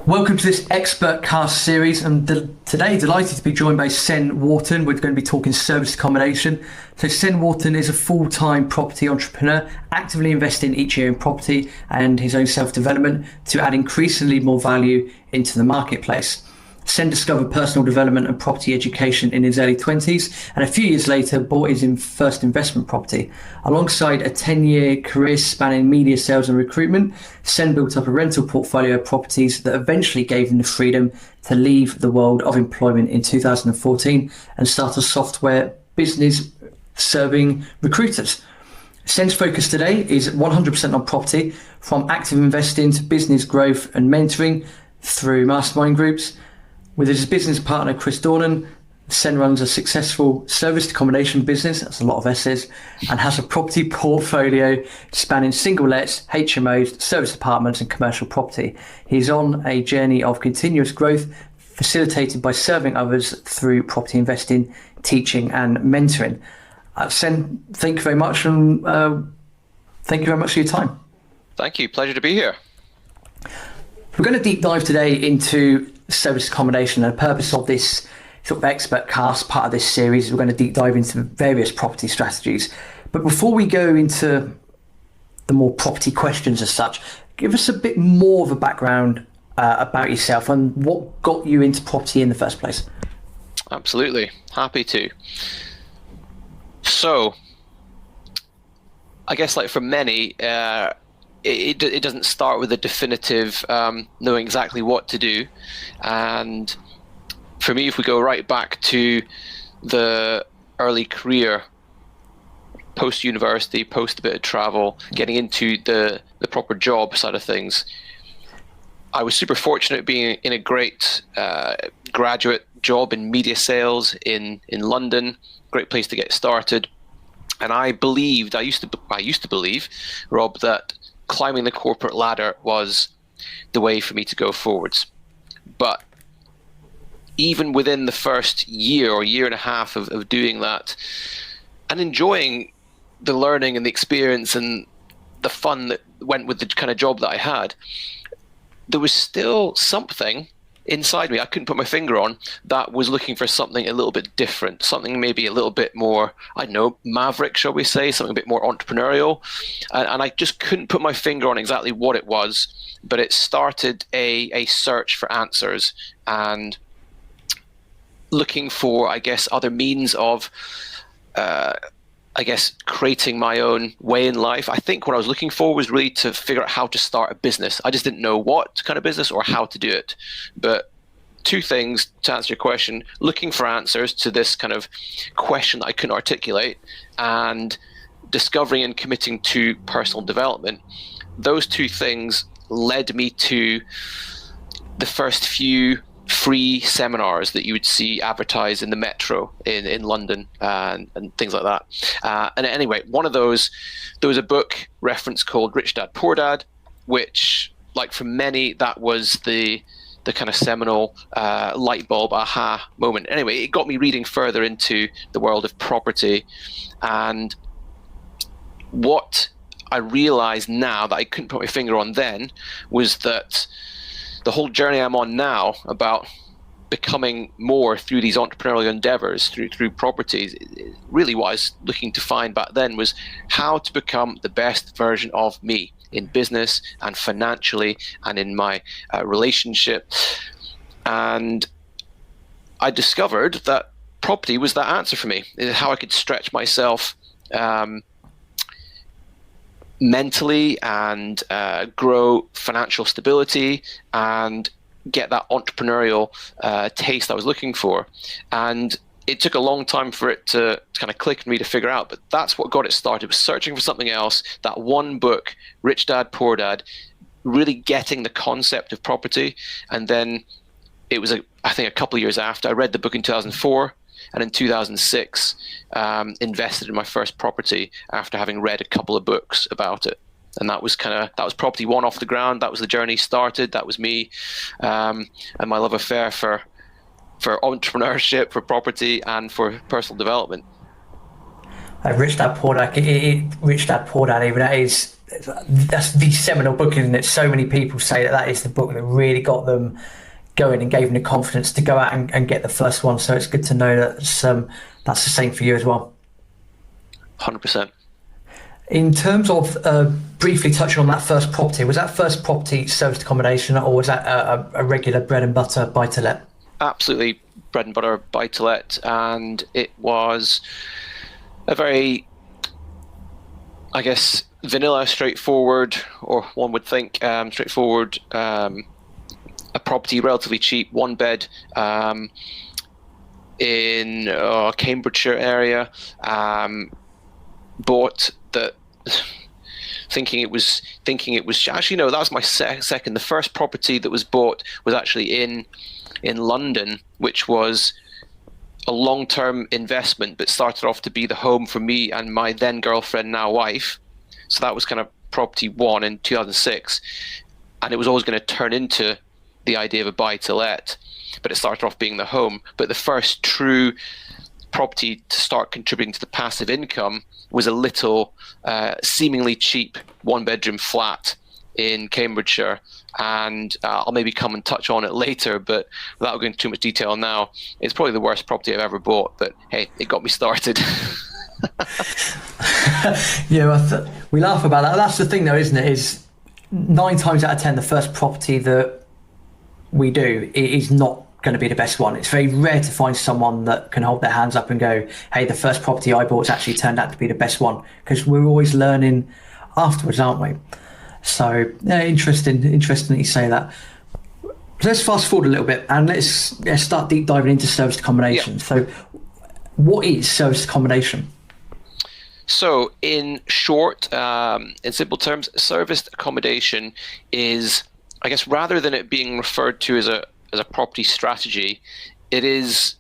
Welcome to this Expertcast series. I'm today delighted to be joined by Tsen Wharton. We're going to be talking service accommodation. So Tsen Wharton is a full-time property entrepreneur, actively investing each year in property and his own self-development to add increasingly more value into the marketplace. Tsen discovered personal development and property education in his early 20s, and a few years later bought his first investment property. Alongside a 10-year career spanning media sales and recruitment, Tsen built up a rental portfolio of properties that eventually gave him the freedom to leave the world of employment in 2014 and start a software business serving recruiters. Tsen's focus today is 100% on property, from active investing to business growth and mentoring through mastermind groups. With his business partner, Chris Dornan, Tsen runs a successful serviced accommodation business, that's a lot of S's, and has a property portfolio spanning single lets, HMOs, service apartments and commercial property. He's on a journey of continuous growth, facilitated by serving others through property investing, teaching and mentoring. Tsen, thank you very much, and thank you very much for your time. Thank you, pleasure to be here. We're going to deep dive today into service accommodation, and the purpose of this sort of expert cast part of this series, we're going to deep dive into various property strategies. But before we go into the more property questions as such, give us a bit more of a background about yourself and what got you into property in the first place. Absolutely, happy to. So, I guess like for many, it doesn't start with a definitive knowing exactly what to do. And for me, if we go right back to the early career, post-university, post a bit of travel, getting into the proper job side of things, I was super fortunate being in a great graduate job in media sales in London, great place to get started. And I used to believe, Rob, that climbing the corporate ladder was the way for me to go forwards. But even within the first year or year and a half of doing that and enjoying the learning and the experience and the fun that went with the kind of job that I had, there was still something inside me I couldn't put my finger on that was looking for something a little bit different, something maybe a little bit more, I don't know, maverick, shall we say, something a bit more entrepreneurial. And I just couldn't put my finger on exactly what it was, but it started a search for answers and looking for, I guess, other means of creating my own way in life. I think what I was looking for was really to figure out how to start a business. I just didn't know what kind of business or how to do it. But two things to answer your question: looking for answers to this kind of question that I couldn't articulate, and discovering and committing to personal development. Those two things led me to the first few free seminars that you would see advertised in the metro in London and things like that. And anyway, one of those, there was a book reference called Rich Dad, Poor Dad, which, like for many, that was the kind of seminal light bulb aha moment. Anyway, it got me reading further into the world of property. And what I realized now that I couldn't put my finger on then was that the whole journey I'm on now about becoming more through these entrepreneurial endeavors, through properties, really what I was looking to find back then was how to become the best version of me in business and financially and in my relationship. And I discovered that property was that answer for me, how I could stretch myself mentally and grow financial stability and get that entrepreneurial taste I was looking for. And it took a long time for it to kind of click in me to figure out, but that's what got it started, was searching for something else. That one book, Rich Dad, Poor Dad, really getting the concept of property. And then it was, I think, a couple of years after I read the book in 2004. And in 2006, invested in my first property after having read a couple of books about it. And that was property one off the ground. That was the journey started. That was me and my love affair for entrepreneurship, for property, and for personal development. Rich Dad Poor Dad, Rich Dad Poor Dad. Even that's the seminal book, isn't it? So many people say that is the book that really got them going and gave them the confidence to go out and get the first one. So it's good to know that that's the same for you as well. 100%. In terms of briefly touching on that first property, was that first property serviced accommodation, or was that a regular bread and butter buy-to-let? Absolutely bread and butter buy-to-let, and it was a very, I guess, vanilla, straightforward, or one would think straightforward, a property, relatively cheap, one bed in Cambridgeshire area. Bought that, thinking it was actually, no, that was my second. The first property that was bought was actually in London, which was a long-term investment, but started off to be the home for me and my then girlfriend, now wife. So that was kind of property one in 2006, and it was always going to turn into the idea of a buy-to-let, but it started off being the home. But the first true property to start contributing to the passive income was a little seemingly cheap one-bedroom flat in Cambridgeshire, and I'll maybe come and touch on it later, but without going into too much detail now, it's probably the worst property I've ever bought, but hey, it got me started. Yeah, we laugh about that. That's the thing though, isn't it? Is 9 times out of 10, the first property that we do is not going to be the best one. It's very rare to find someone that can hold their hands up and go, hey, the first property I bought has actually turned out to be the best one, because we're always learning afterwards, aren't we? So yeah, interesting that you say that. Let's fast forward a little bit and let's start deep diving into serviced accommodation. Yeah. So what is serviced accommodation? So in short, in simple terms, serviced accommodation is, I guess, rather than it being referred to as a property strategy, it is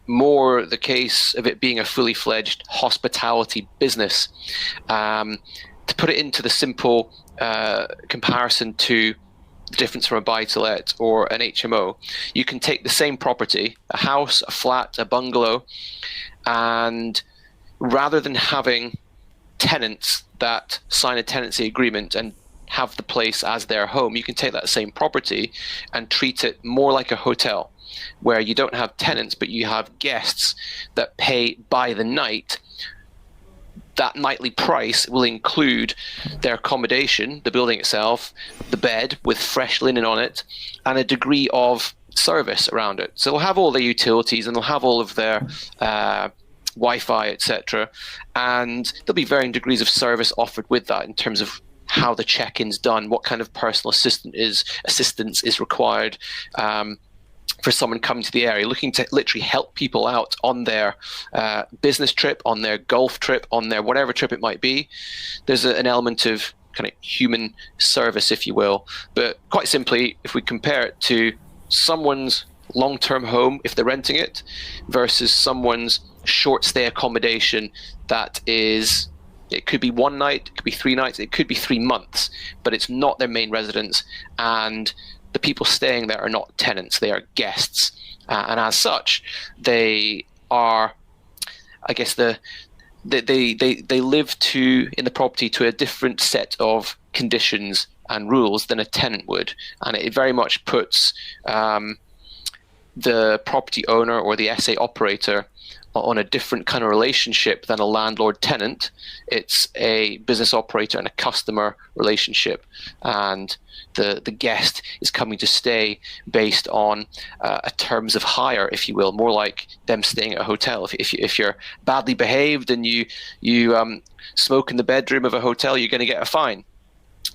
more the case of it being a fully fledged hospitality business. To put it into the simple comparison to the difference from a buy-to-let or an HMO, you can take the same property, a house, a flat, a bungalow, and rather than having tenants that sign a tenancy agreement and have the place as their home, you can take that same property and treat it more like a hotel, where you don't have tenants, but you have guests that pay by the night. That nightly price will include their accommodation, the building itself, the bed with fresh linen on it, and a degree of service around it. So they'll have all their utilities and they'll have all of their Wi-Fi, etc. And there'll be varying degrees of service offered with that in terms of how the check-in's done, what kind of personal assistance is required for someone coming to the area, looking to literally help people out on their business trip, on their golf trip, on their whatever trip it might be. There's an element of kind of human service, if you will. But quite simply, if we compare it to someone's long-term home, if they're renting it, versus someone's short stay accommodation that is, it could be one night, it could be 3 nights, it could be 3 months, but it's not their main residence, and the people staying there are not tenants, they are guests. And as such, they are, I guess, they live in the property to a different set of conditions and rules than a tenant would. And it very much puts the property owner or the SA operator on a different kind of relationship than a landlord-tenant. It's a business operator and a customer relationship, and the guest is coming to stay based on a terms of hire, if you will, more like them staying at a hotel. If you're badly behaved and you smoke in the bedroom of a hotel, you're going to get a fine,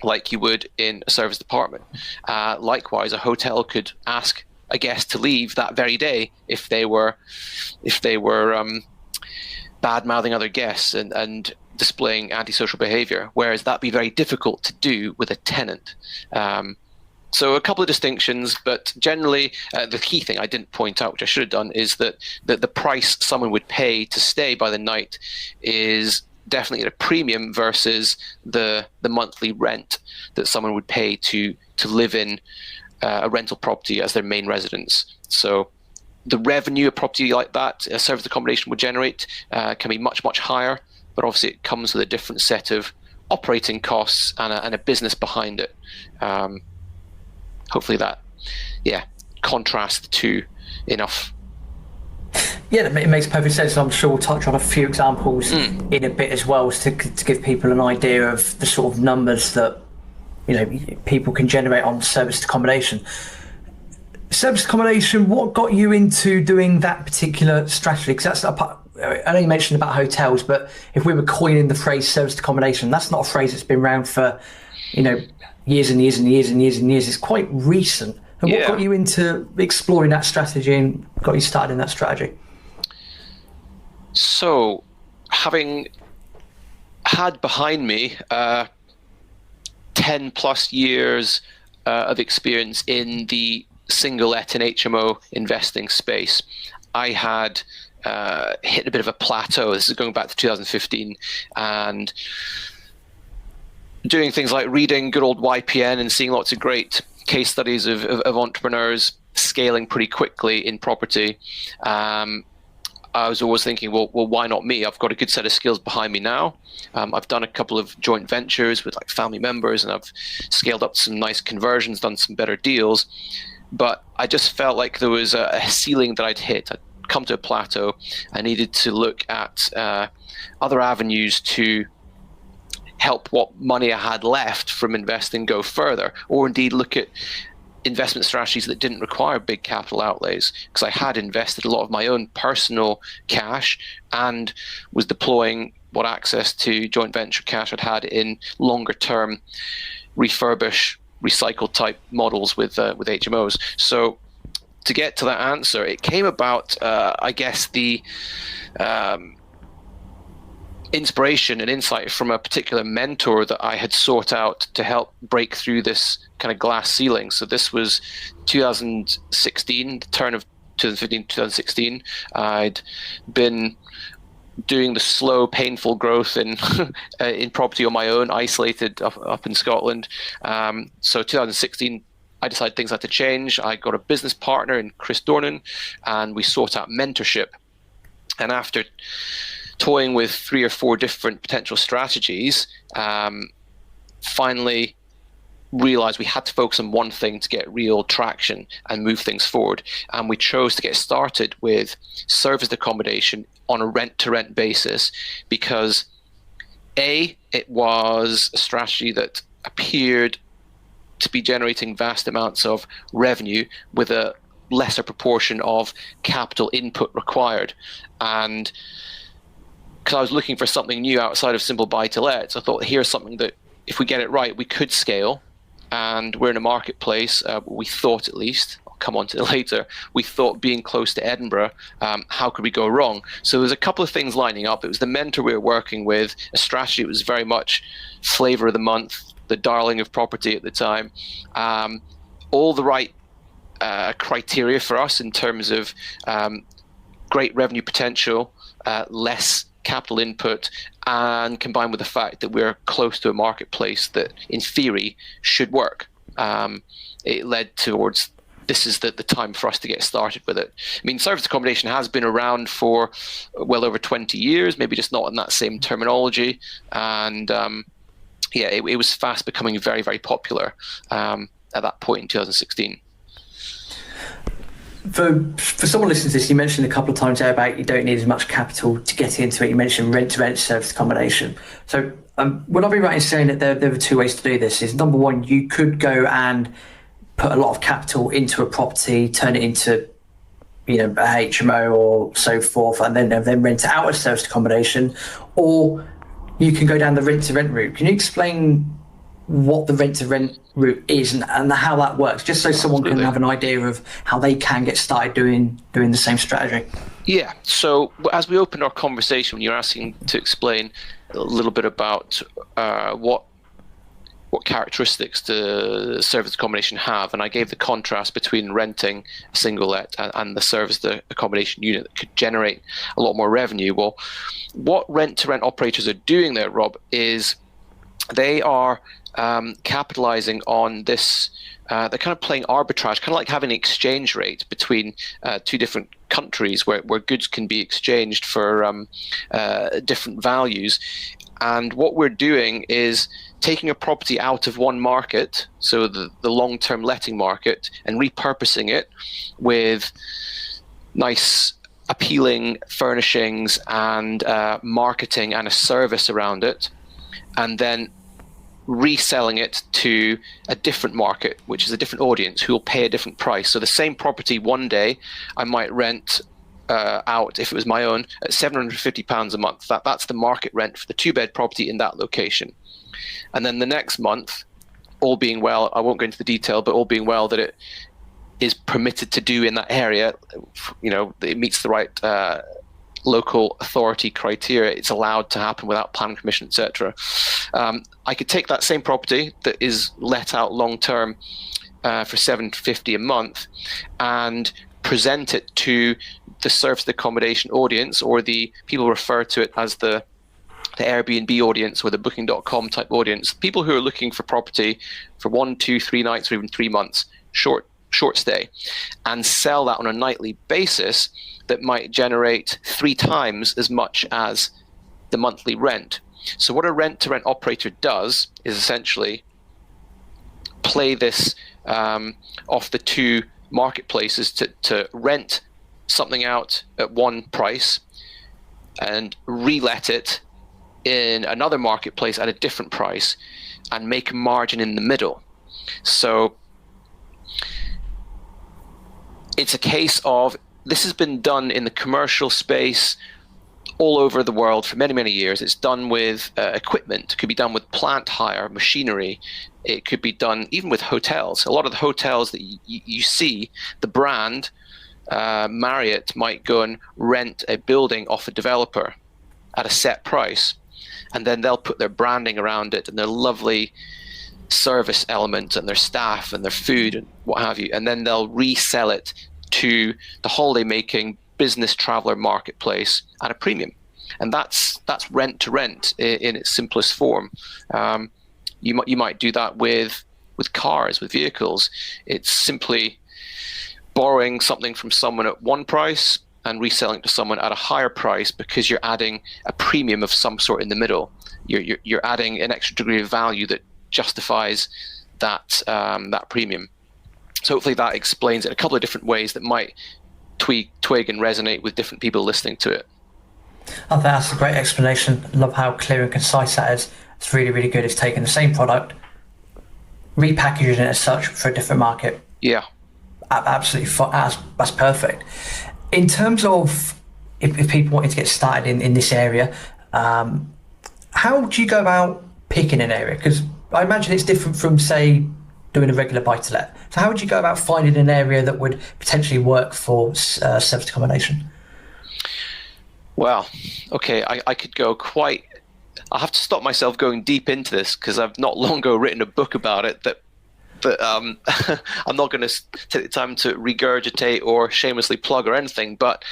like you would in a service department. Likewise, a hotel could ask a guest to leave that very day if they were bad-mouthing other guests and displaying antisocial behavior, whereas that'd be very difficult to do with a tenant. So a couple of distinctions, but generally the key thing I didn't point out, which I should have done, is that the price someone would pay to stay by the night is definitely at a premium versus the monthly rent that someone would pay to live in a rental property as their main residence. So the revenue a property like that, a service accommodation, would generate can be much, much higher but obviously it comes with a different set of operating costs and a business behind it. Hopefully that, contrasts the two enough. Yeah, it makes perfect sense. I'm sure we'll touch on a few examples in a bit as well, to give people an idea of the sort of numbers that people can generate on serviced accommodation. Serviced accommodation, what got you into doing that particular strategy? Because that's I know you mentioned about hotels, but if we were coining the phrase serviced accommodation, that's not a phrase that's been around for years and years and years and years and years. It's quite recent. And what got you into exploring that strategy and got you started in that strategy? So, having had behind me 10 plus years of experience in the single-let and HMO investing space, I had hit a bit of a plateau. This is going back to 2015, and doing things like reading good old YPN and seeing lots of great case studies of entrepreneurs scaling pretty quickly in property. I was always thinking, well, why not me? I've got a good set of skills behind me now. I've done a couple of joint ventures with like family members, and I've scaled up some nice conversions, done some better deals. But I just felt like there was a ceiling that I'd hit. I'd come to a plateau. I needed to look at other avenues to help what money I had left from investing go further, or indeed look at investment strategies that didn't require big capital outlays, because I had invested a lot of my own personal cash and was deploying what access to joint venture cash I'd had in longer term refurbish, recycle type models with HMOs. So to get to that answer, it came about, I guess, the inspiration and insight from a particular mentor that I had sought out to help break through this kind of glass ceiling. So this was 2016, the turn of 2015, 2016. I'd been doing the slow, painful growth in in property on my own, isolated up in Scotland. So 2016, I decided things had to change. I got a business partner in Chris Dornan, and we sought out mentorship. And after toying with 3 or 4 different potential strategies, finally realized we had to focus on one thing to get real traction and move things forward. And we chose to get started with serviced accommodation on a rent-to-rent basis because, A, it was a strategy that appeared to be generating vast amounts of revenue with a lesser proportion of capital input required. And because I was looking for something new outside of simple buy-to-let, I thought, here's something that, if we get it right, we could scale. And we're in a marketplace, we thought, at least, I'll come on to it later, we thought being close to Edinburgh, how could we go wrong? So there's a couple of things lining up. It was the mentor we were working with, a strategy that was very much flavor of the month, the darling of property at the time. All the right criteria for us in terms of great revenue potential, less capital input, and combined with the fact that we're close to a marketplace that in theory should work, it led towards this is the time for us to get started with it. I mean, serviced accommodation has been around for well over 20 years, maybe just not in that same terminology, and it was fast becoming very, very popular at that point in 2016. For someone listening to this, you mentioned a couple of times there about you don't need as much capital to get into it. You mentioned rent-to-rent serviced accommodation. So would I be right in saying that there are 2 ways to do this? Is number one, you could go and put a lot of capital into a property, turn it into a HMO or so forth, and then rent it out as serviced accommodation, or you can go down the rent-to-rent route. Can you explain what the rent-to-rent route is and how that works, just so someone can have an idea of how they can get started doing the same strategy? Yeah. So as we opened our conversation, when you're asking to explain a little bit about what characteristics the serviced accommodation have, and I gave the contrast between renting a single let and the serviced accommodation unit that could generate a lot more revenue. Well, what rent-to-rent operators are doing there, Rob, is they are capitalizing on this. They're kind of playing arbitrage, kind of like having an exchange rate between 2 different countries where goods can be exchanged for different values. And what we're doing is taking a property out of one market, so the long-term letting market, and repurposing it with nice, appealing furnishings and marketing and a service around it, and then reselling it to a different market, which is a different audience who will pay a different price. So the same property one day I might rent out, if it was my own, at £750 a month. That's the market rent for the 2-bed property in that location. And then the next month, all being well, I won't go into the detail, but all being well that it is permitted to do in that area, it meets the right local authority criteria, it's allowed to happen without planning permission, etc. I could take that same property that is let out long term for $750 a month and present it to the serviced accommodation audience, or the people refer to it as the Airbnb audience or the Booking.com type audience, people who are looking for property for 1, 2, 3 nights or even 3 months, short stay, and sell that on a nightly basis that might generate 3 times as much as the monthly rent. So what a rent-to-rent operator does is essentially play this off the 2 marketplaces to rent something out at one price and re-let it in another marketplace at a different price and make a margin in the middle. So it's a case of, this has been done in the commercial space all over the world for many, many years. It's done with equipment. It could be done with plant hire, machinery. It could be done even with hotels. A lot of the hotels that you see, the brand, Marriott, might go and rent a building off a developer at a set price, and then they'll put their branding around it and their lovely service elements and their staff and their food and what have you, and then they'll resell it to the holiday-making business traveler marketplace at a premium. And that's rent to rent in its simplest form. You might do that with cars, with vehicles. It's simply borrowing something from someone at one price and reselling it to someone at a higher price, because you're adding a premium of some sort in the middle. You're adding an extra degree of value that justifies that premium. So hopefully that explains it in a couple of different ways that might twig and resonate with different people listening to it. I think that's a great explanation. Love how clear and concise that is. It's really, really good. It's taking the same product, repackaging it as such for a different market. Yeah. Absolutely. That's perfect. In terms of if people wanted to get started in this area, how do you go about picking an area? Because I imagine it's different from, say, doing a regular buy-to-let. So how would you go about finding an area that would potentially work for serviced accommodation? Well, okay, I could go quite... I'll have to stop myself going deep into this, because I've not long ago written a book about it that I'm not going to take the time to regurgitate or shamelessly plug or anything, but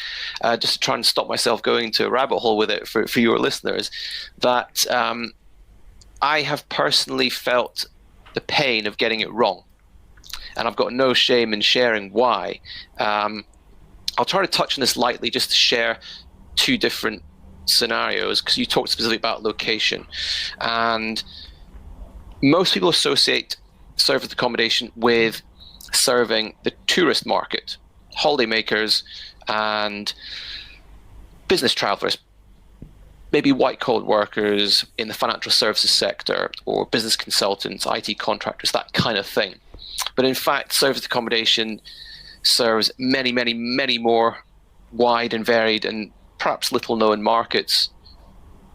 just to try and stop myself going into a rabbit hole with it for your listeners, that I have personally felt the pain of getting it wrong, and I've got no shame in sharing why. I'll try to touch on this lightly just to share 2 different scenarios, because you talked specifically about location, and most people associate serviced accommodation with serving the tourist market, holidaymakers and business travelers, maybe white-collar workers in the financial services sector, or business consultants, IT contractors, that kind of thing. But in fact, serviced accommodation serves many, many, many more wide and varied and perhaps little-known markets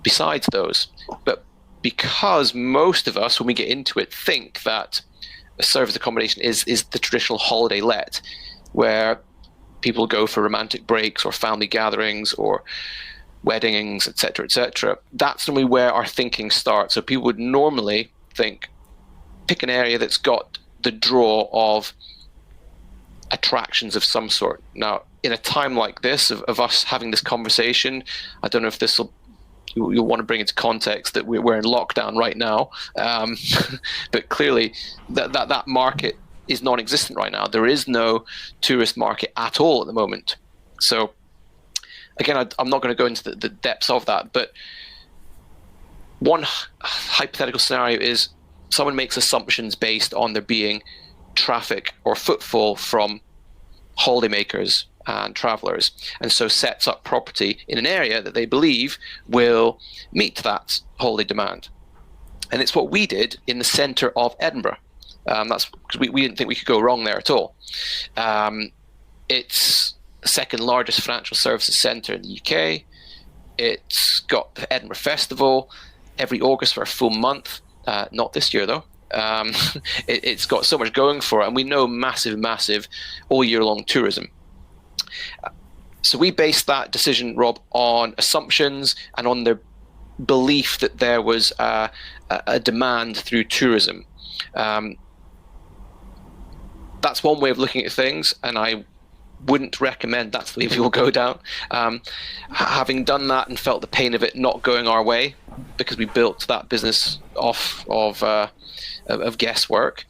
besides those. But because most of us, when we get into it, think that a serviced accommodation is the traditional holiday let, where people go for romantic breaks or family gatherings or weddings, etc., etc. That's normally where our thinking starts. So people would normally think, pick an area that's got the draw of attractions of some sort. Now, in a time like this, of us having this conversation, I don't know if this will, you'll want to bring into context that we're in lockdown right now, but clearly that market is non-existent right now. There is no tourist market at all at the moment. So again, I'm not going to go into the depths of that, but one hypothetical scenario is someone makes assumptions based on there being traffic or footfall from holidaymakers and travelers, and so sets up property in an area that they believe will meet that holiday demand. And it's what we did in the centre of Edinburgh. That's because we didn't think we could go wrong there at all. It's the second largest financial services centre in the UK. It's got the Edinburgh Festival every August for a full month. Not this year, though. It's got so much going for it, and we know massive all year long tourism. So we based that decision, Rob, on assumptions and on the belief that there was a demand through tourism. That's one way of looking at things, and I wouldn't recommend that's the way people go down. Having done that and felt the pain of it not going our way, because we built that business off of guesswork.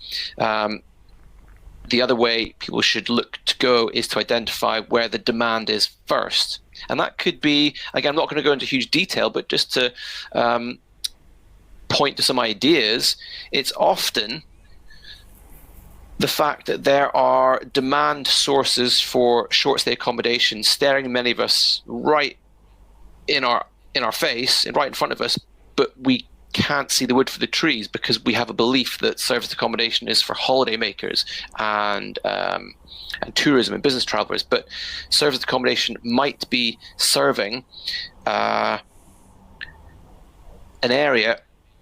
The other way people should look to go is to identify where the demand is first. And that could be, again, I'm not going to go into huge detail, but just to point to some ideas, it's often the fact that there are demand sources for short stay accommodation staring many of us right in our face and right in front of us, but we can't see the wood for the trees because we have a belief that serviced accommodation is for holidaymakers and tourism and business travelers. But serviced accommodation might be serving an area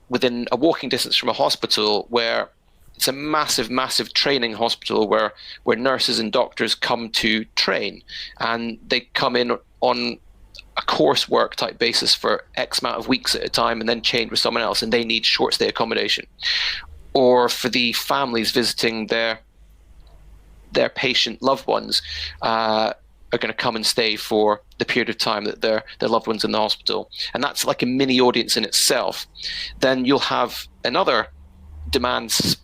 within a walking distance from a hospital where it's a massive training hospital where nurses and doctors come to train, and they come in on a coursework type basis for X amount of weeks at a time and then change with someone else, and they need short stay accommodation. Or for the families visiting their patient loved ones are going to come and stay for the period of time that their loved one's in the hospital. And that's like a mini audience in itself. Then you'll have another demands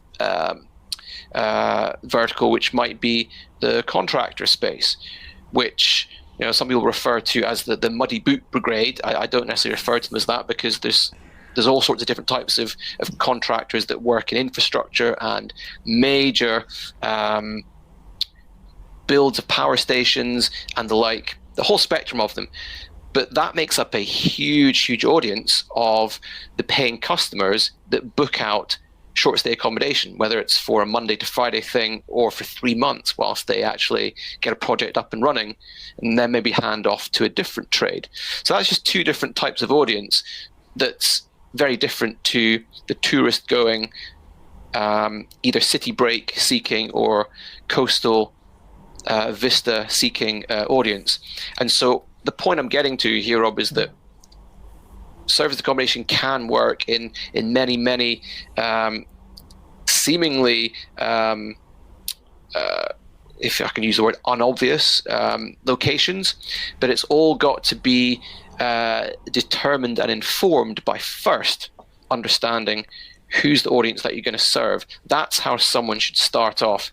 vertical, which might be the contractor space, which some people refer to as the muddy boot brigade. I don't necessarily refer to them as that, because there's all sorts of different types of contractors that work in infrastructure and major builds of power stations and the like, the whole spectrum of them. But that makes up a huge audience of the paying customers that book out short stay accommodation, whether it's for a Monday to Friday thing or for 3 months whilst they actually get a project up and running, and then maybe hand off to a different trade. So that's just two different types of audience that's very different to the tourist going either city break seeking or coastal vista seeking audience. And so the point I'm getting to here, Rob, is that service accommodation can work in many seemingly, if I can use the word, unobvious locations, but it's all got to be determined and informed by first understanding who's the audience that you're going to serve. That's how someone should start off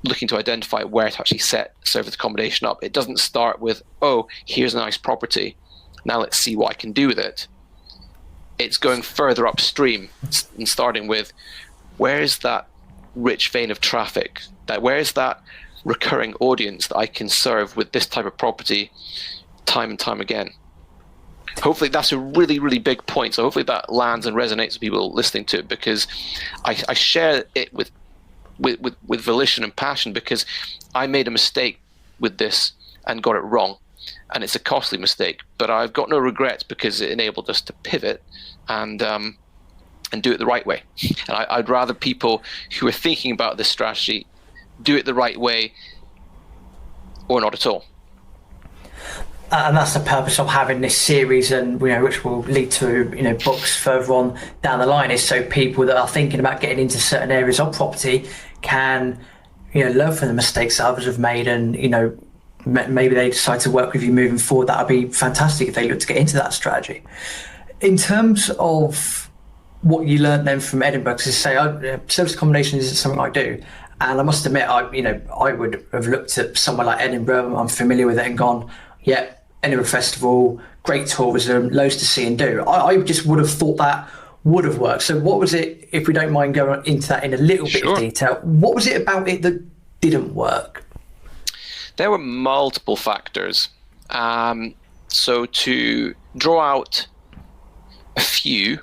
looking to identify where to actually set service accommodation up. It doesn't start with, oh, here's a nice property, now let's see what I can do with it. It's going further upstream and starting with, where's that rich vein of traffic? Where's that recurring audience that I can serve with this type of property time and time again? Hopefully that's a really big point. So hopefully that lands and resonates with people listening to it, because I share it with volition and passion, because I made a mistake with this and got it wrong. And it's a costly mistake, but I've got no regrets because it enabled us to pivot and do it the right way. And I'd rather people who are thinking about this strategy do it the right way or not at all. And that's the purpose of having this series, and which will lead to books further on down the line, is so people that are thinking about getting into certain areas of property can learn from the mistakes that others have made, and maybe they decide to work with you moving forward. That would be fantastic if they look to get into that strategy. In terms of what you learned then from Edinburgh, because service accommodation is something I do, And I must admit, I would have looked at somewhere like Edinburgh. I'm familiar with it and gone, yeah, Edinburgh Festival, great tourism, loads to see and do. I just would have thought that would have worked. So what was it, if we don't mind going into that in a little bit of detail, what was it about it that didn't work? There were multiple factors. So to draw out a few,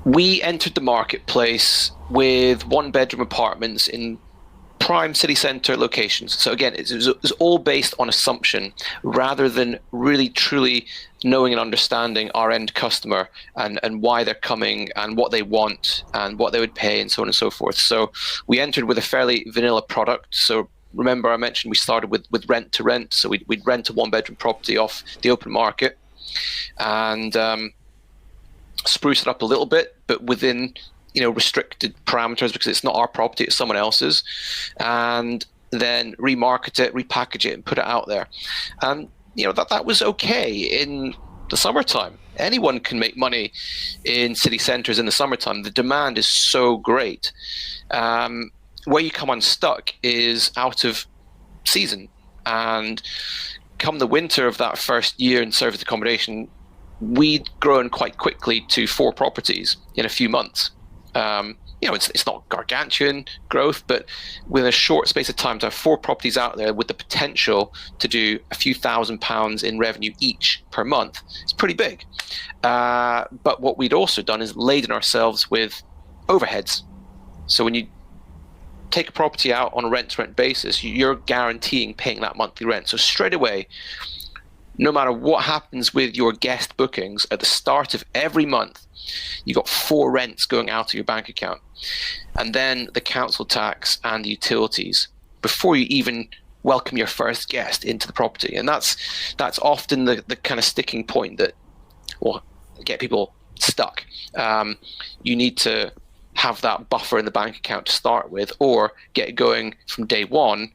we entered the marketplace with one-bedroom apartments in prime city centre locations. So again, it was all based on assumption rather than really truly knowing and understanding our end customer and why they're coming and what they want and what they would pay and so on and so forth. So we entered with a fairly vanilla product. So remember I mentioned we started with rent to rent. So we'd rent a one-bedroom property off the open market and spruce it up a little bit, but within restricted parameters because it's not our property, it's someone else's, and then remarket it, repackage it, and put it out there. And that was okay in the summertime. Anyone can make money in city centres in the summertime. The demand is so great. Where you come unstuck is out of season, and come the winter of that first year in service accommodation, we'd grown quite quickly to 4 properties in a few months. It's not gargantuan growth, but with a short space of time to have 4 properties out there with the potential to do a few £1,000s in revenue each per month, it's pretty big. But what we'd also done is laden ourselves with overheads. So when you take a property out on a rent-to-rent basis, you're guaranteeing paying that monthly rent. So straight away, no matter what happens with your guest bookings, at the start of every month, you got 4 rents going out of your bank account. And then the council tax and the utilities before you even welcome your first guest into the property. And that's often the kind of sticking point that will get people stuck. You need to have that buffer in the bank account to start with, or get going from day one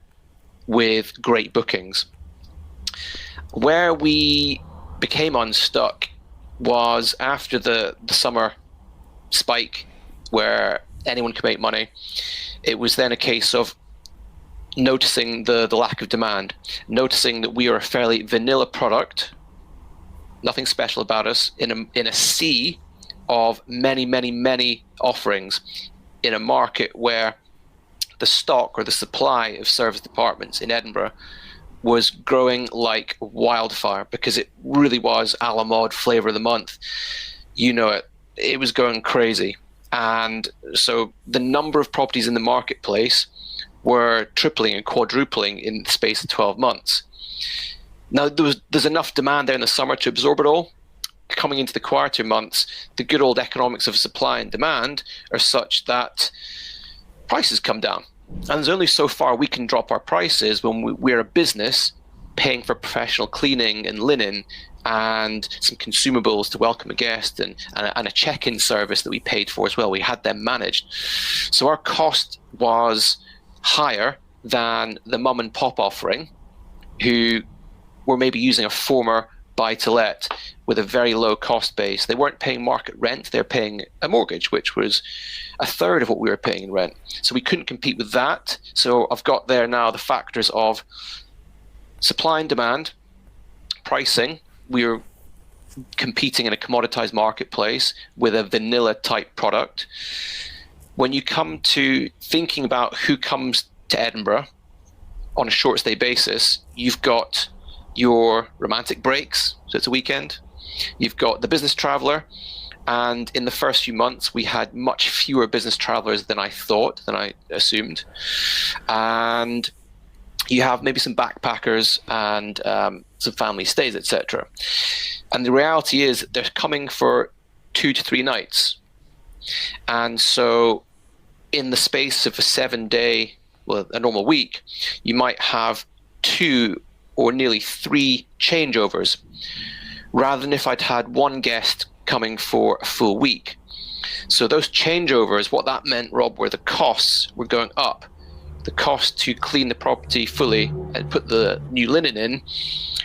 with great bookings. Where we became unstuck was after the summer spike where anyone could make money. It was then a case of noticing the lack of demand, noticing that we are a fairly vanilla product, nothing special about us, in a sea of many, many, many offerings in a market where the stock or the supply of service departments in Edinburgh was growing like wildfire, because it really was a la mode flavor of the month. It was going crazy. And so the number of properties in the marketplace were tripling and quadrupling in the space of 12 months. Now, there's enough demand there in the summer to absorb it all. Coming into the quieter months, the good old economics of supply and demand are such that prices come down. And there's only so far we can drop our prices when we're a business paying for professional cleaning and linen and some consumables to welcome a guest and a check-in service that we paid for as well. We had them managed. So our cost was higher than the mum and pop offering, who were maybe using a former buy-to-let with a very low cost base. They weren't paying market rent, they're paying a mortgage, which was a third of what we were paying in rent. So we couldn't compete with that. So I've got there now the factors of supply and demand, pricing. We were competing in a commoditized marketplace with a vanilla type product. When you come to thinking about who comes to Edinburgh on a short stay basis, you've got your romantic breaks, so it's a weekend. You've got the business traveller, and in the first few months we had much fewer business travellers than I assumed. And you have maybe some backpackers and some family stays, etc. And the reality is that they're coming for 2 to 3 nights. And so in the space of a 7-day, a normal week, you might have 2 or nearly 3 changeovers, rather than if I'd had 1 guest coming for a full week. So those changeovers, what that meant, Rob, were the costs were going up. The cost to clean the property fully and put the new linen in,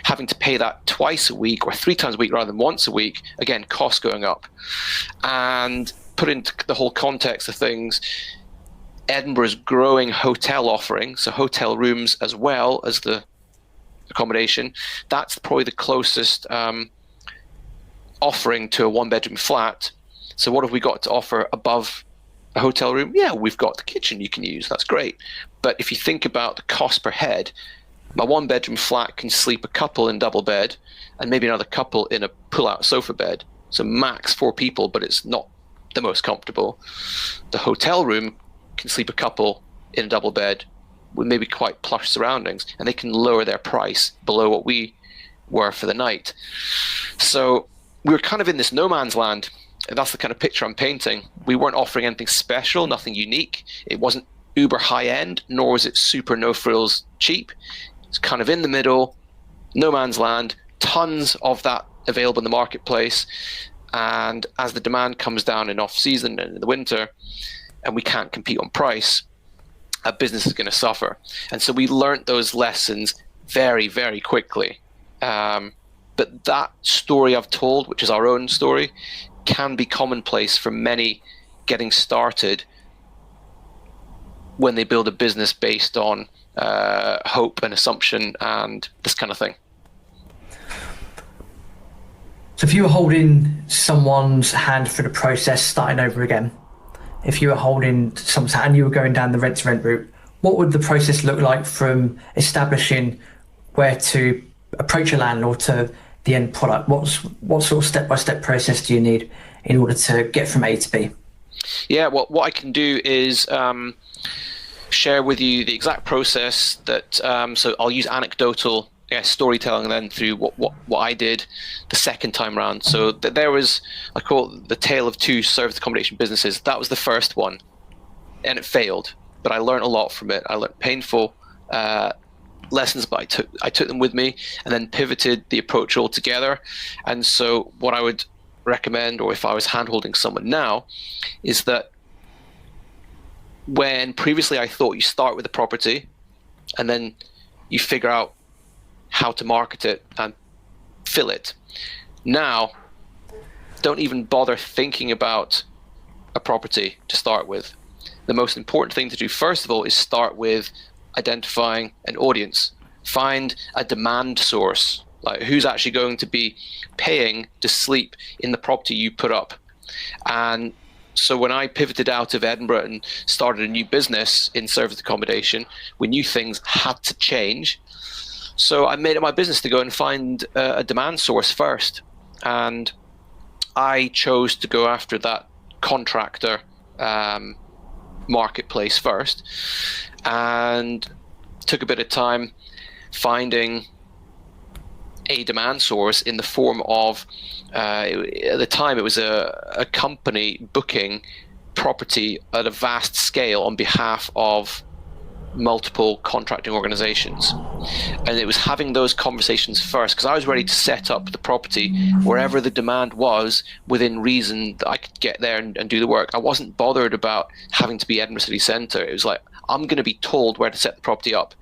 having to pay that twice a week or 3 times a week rather than once a week, again, costs going up. And put into the whole context of things, Edinburgh's growing hotel offering, so hotel rooms as well as the accommodation, that's probably the closest offering to a one-bedroom flat. So what have we got to offer above a hotel room? Yeah, we've got the kitchen you can use. That's great. But if you think about the cost per head, my one-bedroom flat can sleep a couple in double bed and maybe another couple in a pull-out sofa bed. So max 4 people, but it's not the most comfortable. The hotel room can sleep a couple in a double bed with maybe quite plush surroundings, and they can lower their price below what we were for the night. So we were kind of in this no man's land, and that's the kind of picture I'm painting. We weren't offering anything special, nothing unique. It wasn't uber high end, nor was it super no frills cheap. It's kind of in the middle, no man's land, tons of that available in the marketplace. And as the demand comes down in off season and in the winter, and we can't compete on price, a business is going to suffer. And so we learnt those lessons very, very quickly. But that story I've told, which is our own story, can be commonplace for many getting started when they build a business based on hope and assumption and this kind of thing. So if you were holding someone's hand through the process, starting over again, if you were holding someone's hand and you were going down the rent-to-rent route, what would the process look like from establishing where to approach a landlord to the end product? What sort of step-by-step process do you need in order to get from A to B? Yeah, what I can do is share with you the exact process that, so I'll use anecdotal storytelling then through what I did the second time round. So there was, I call it the tale of 2 service accommodation businesses. That was the first one, and it failed, but I learned a lot from it. I learned painful lessons, but I took them with me and then pivoted the approach altogether. And so what I would recommend, or if I was hand-holding someone now, is that when previously I thought you start with the property and then you figure out how to market it and fill it. Now, don't even bother thinking about a property to start with. The most important thing to do, first of all, is start with identifying an audience. Find a demand source, like who's actually going to be paying to sleep in the property you put up. And so when I pivoted out of Edinburgh and started a new business in service accommodation, we knew things had to change. So I made it my business to go and find a demand source first. And I chose to go after that contractor marketplace first, and took a bit of time finding a demand source in the form of, at the time it was a company booking property at a vast scale on behalf of multiple contracting organizations. And it was having those conversations first, because I was ready to set up the property wherever the demand was within reason that I could get there and do the work. I wasn't bothered about having to be Edinburgh City Centre. It was like, I'm going to be told where to set the property up,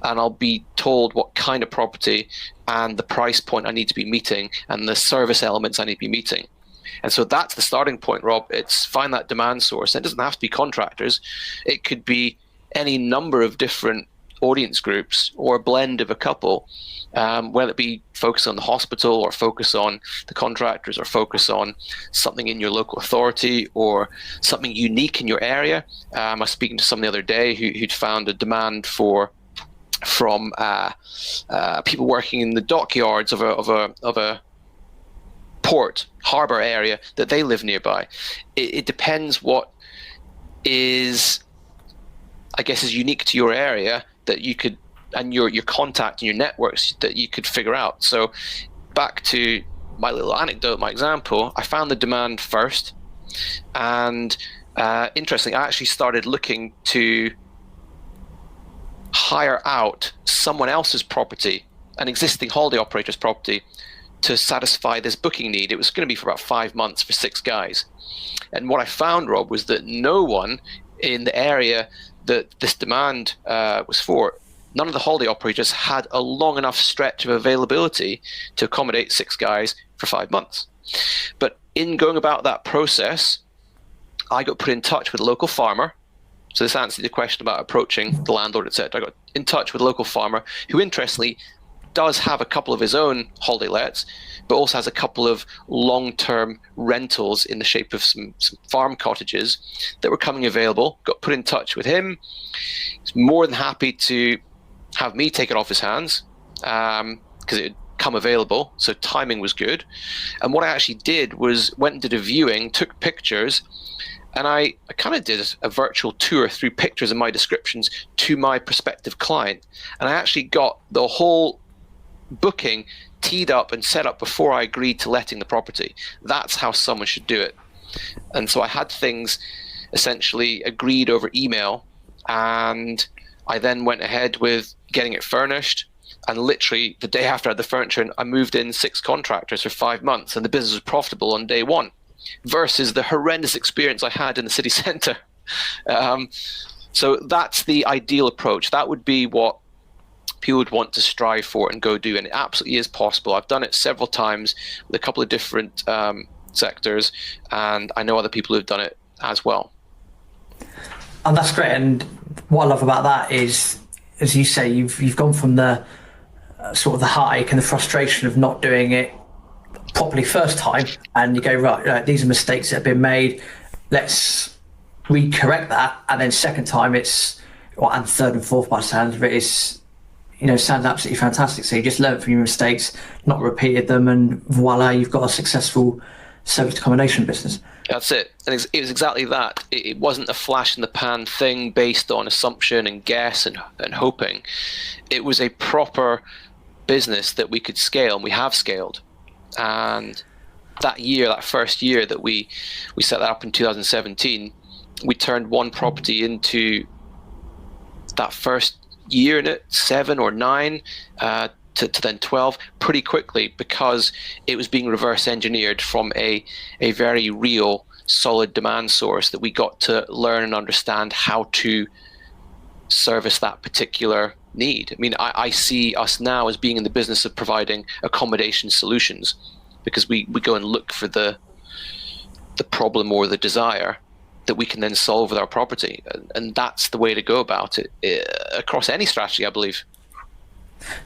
and I'll be told what kind of property and the price point I need to be meeting and the service elements I need to be meeting. And so that's the starting point, Rob. It's find that demand source. It doesn't have to be contractors. It could be any number of different audience groups or a blend of a couple, whether it be focus on the hospital or focus on the contractors or focus on something in your local authority or something unique in your area. I was speaking to someone the other day who'd found a demand from people working in the dockyards of a port harbor area that they live nearby. It depends what is, I guess, is unique to your area that you could, and your contact and your networks that you could figure out. So back to my little anecdote, my example, I found the demand first, and interestingly, I actually started looking to hire out someone else's property, an existing holiday operator's property, to satisfy this booking need. It was going to be for about 5 months for 6 guys. And what I found, Rob, was that no one in the area that this demand was for, none of the holiday operators had a long enough stretch of availability to accommodate 6 guys for 5 months. But in going about that process, I got put in touch with a local farmer. So this answers the question about approaching the landlord, etc. I got in touch with a local farmer who, interestingly, does have a couple of his own holiday lets, but also has a couple of long-term rentals in the shape of some farm cottages that were coming available. Got put in touch with him. He's more than happy to have me take it off his hands because it had come available, so timing was good. And what I actually did was went and did a viewing, took pictures, and I kind of did a virtual tour through pictures and my descriptions to my prospective client. And I actually got the whole booking teed up and set up before I agreed to letting the property. That's how someone should do it. And so I had things essentially agreed over email, and I then went ahead with getting it furnished. And literally the day after I had the furniture, I moved in 6 contractors for 5 months, and the business was profitable on day one, versus the horrendous experience I had in the city centre. So that's the ideal approach. That would be what people would want to strive for and go do, and it absolutely is possible. I've done it several times with a couple of different sectors, and I know other people who've done it as well. And that's great. And what I love about that is, as you say, you've gone from the sort of the heartache and the frustration of not doing it properly first time, and you go, right, these are mistakes that have been made, let's recorrect that. And then second time and third and fourth by the sounds of it, is, sounds absolutely fantastic. So you just learn from your mistakes, not repeated them, and voila, you've got a successful service accommodation business. That's it. And it was exactly that. It wasn't a flash in the pan thing based on assumption and guess and hoping. It was a proper business that we could scale, and we have scaled. And that first year that we set that up in 2017, we turned one property into, that first year in it, 7 or 9 to then 12 pretty quickly, because it was being reverse engineered from a very real solid demand source that we got to learn and understand how to service that particular need. I mean, I see us now as being in the business of providing accommodation solutions, because we go and look for the problem or the desire that we can then solve with our property. And that's the way to go about it across any strategy, I believe.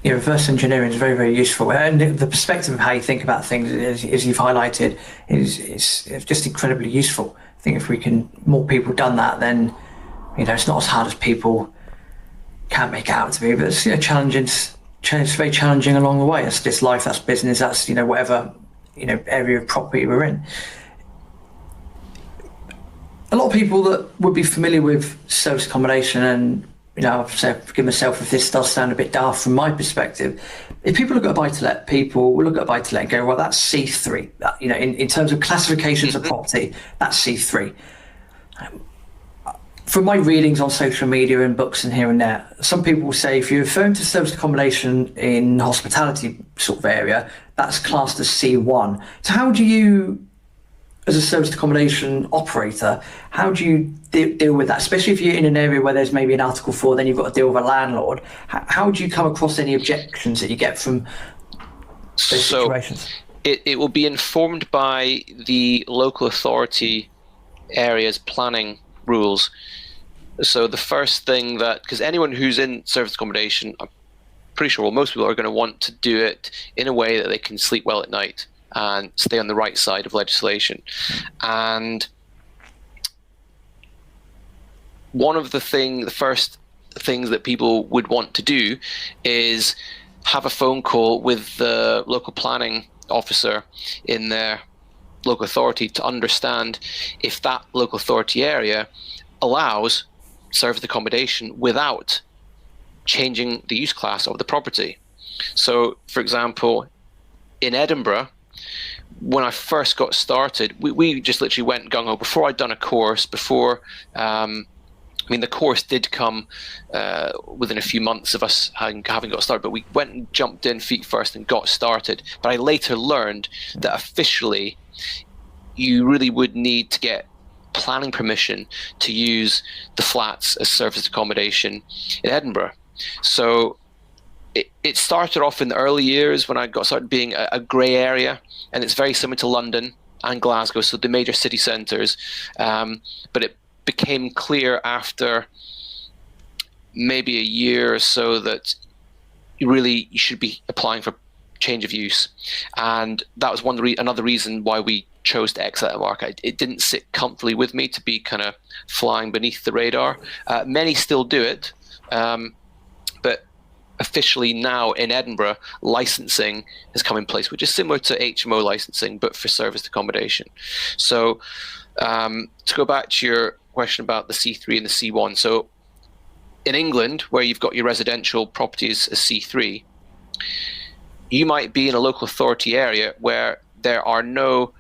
Yeah, reverse engineering is very, very useful. And the perspective of how you think about things, as you've highlighted, is just incredibly useful. I think if more people done that, then, it's not as hard as people can make it out to be, but it's challenging. It's very challenging along the way. That's life, that's business, that's whatever area of property we're in. A lot of people that would be familiar with service accommodation, and I'll say, forgive myself if this does sound a bit daft from my perspective. If people look at a buy-to-let, people will look at a buy-to-let and go, well, that's C3. That, in terms of classifications of property, that's C3. From my readings on social media and books and here and there, some people will say if you're referring to service accommodation in hospitality sort of area, that's classed as C1. So how do you, as a service accommodation operator, how do you deal with that? Especially if you're in an area where there's maybe an Article 4, then you've got to deal with a landlord. How do you come across any objections that you get from those situations? It will be informed by the local authority area's planning rules. So the first thing because anyone who's in service accommodation, I'm pretty sure most people are going to want to do it in a way that they can sleep well at night and stay on the right side of legislation. And one of the first things that people would want to do is have a phone call with the local planning officer in their local authority to understand if that local authority area allows service accommodation without changing the use class of the property. So, for example, in Edinburgh, when I first got started, we just literally went gung-ho. Before I'd done a course, the course did come within a few months of us having got started, but we went and jumped in feet first and got started. But I later learned that officially you really would need to get planning permission to use the flats as service accommodation in Edinburgh. So it started off in the early years when I got started being a grey area, and it's very similar to London. and Glasgow, so the major city centres. But it became clear after maybe a year or so that you should be applying for change of use, and that was another reason why we chose to exit the market. It didn't sit comfortably with me to be kind of flying beneath the radar. Many still do it, but officially now in Edinburgh, licensing has come in place, which is similar to HMO licensing, but for serviced accommodation. So to go back to your question about the C3 and the C1, so in England, where you've got your residential properties as C3, you might be in a local authority area where there are no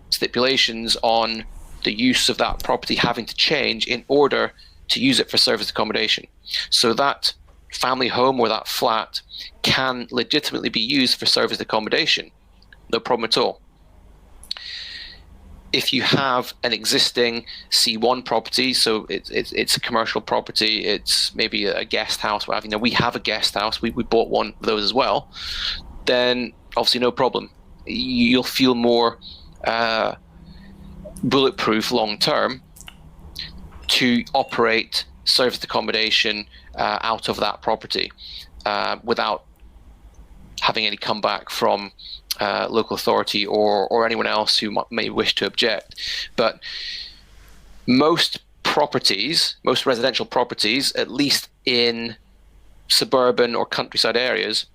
stipulations on the use of that property having to change in order to use it for serviced accommodation. So that family home or that flat can legitimately be used for serviced accommodation. No problem at all. If you have an existing C1 property, so it's a commercial property, it's maybe a guest house, what have you. Now, we have a guest house, we bought one of those as well, then obviously no problem. You'll feel more bulletproof long term to operate serviced accommodation out of that property without having any comeback from local authority or anyone else who may wish to object. But most residential properties, at least in suburban or countryside areas,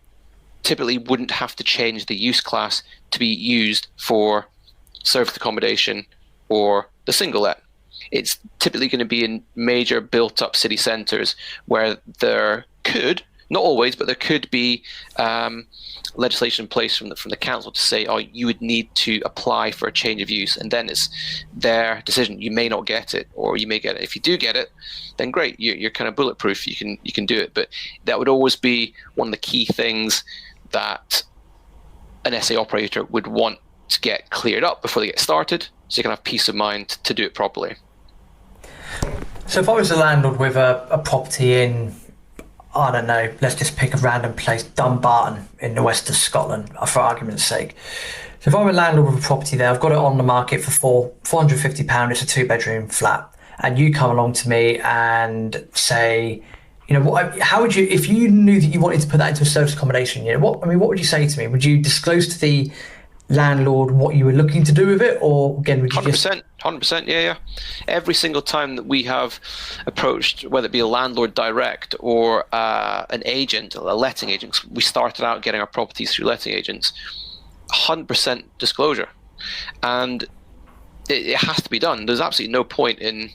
typically wouldn't have to change the use class to be used for serviced accommodation or the single let. It's typically going to be in major built-up city centres where there could, not always, but there could be legislation in place from the council to say, oh, you would need to apply for a change of use, and then it's their decision. You may not get it, or you may get it. If you do get it, then great, you're kind of bulletproof. You can do it. But that would always be one of the key things that an SA operator would want to get cleared up before they get started, so you can have peace of mind to do it properly. So if I was a landlord with a property in, I don't know, let's just pick a random place, Dumbarton in the west of Scotland, for argument's sake. So if I'm a landlord with a property there, I've got it on the market for £450, it's a 2-bedroom flat, and you come along to me and say, how would you, if you knew that you wanted to put that into a service accommodation unit, what would you say to me? Would you disclose to the landlord what you were looking to do with it, or again would you 100%, yeah. Every single time that we have approached, whether it be a landlord direct or an agent, a letting agent, we started out getting our properties through letting agents, 100% disclosure, and it has to be done. There's absolutely no point in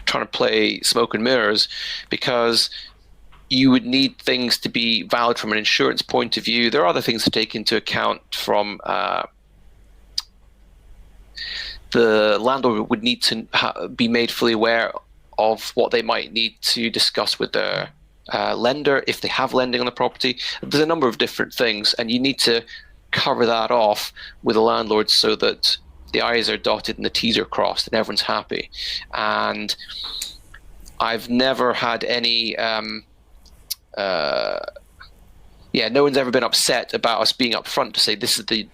trying to play smoke and mirrors, because you would need things to be valid from an insurance point of view. There are other things to take into account from the landlord would need to be made fully aware of what they might need to discuss with their lender if they have lending on the property. There's a number of different things, and you need to cover that off with the landlord so that the I's are dotted and the T's are crossed and everyone's happy. And I've never had any no one's ever been upset about us being upfront to say this is the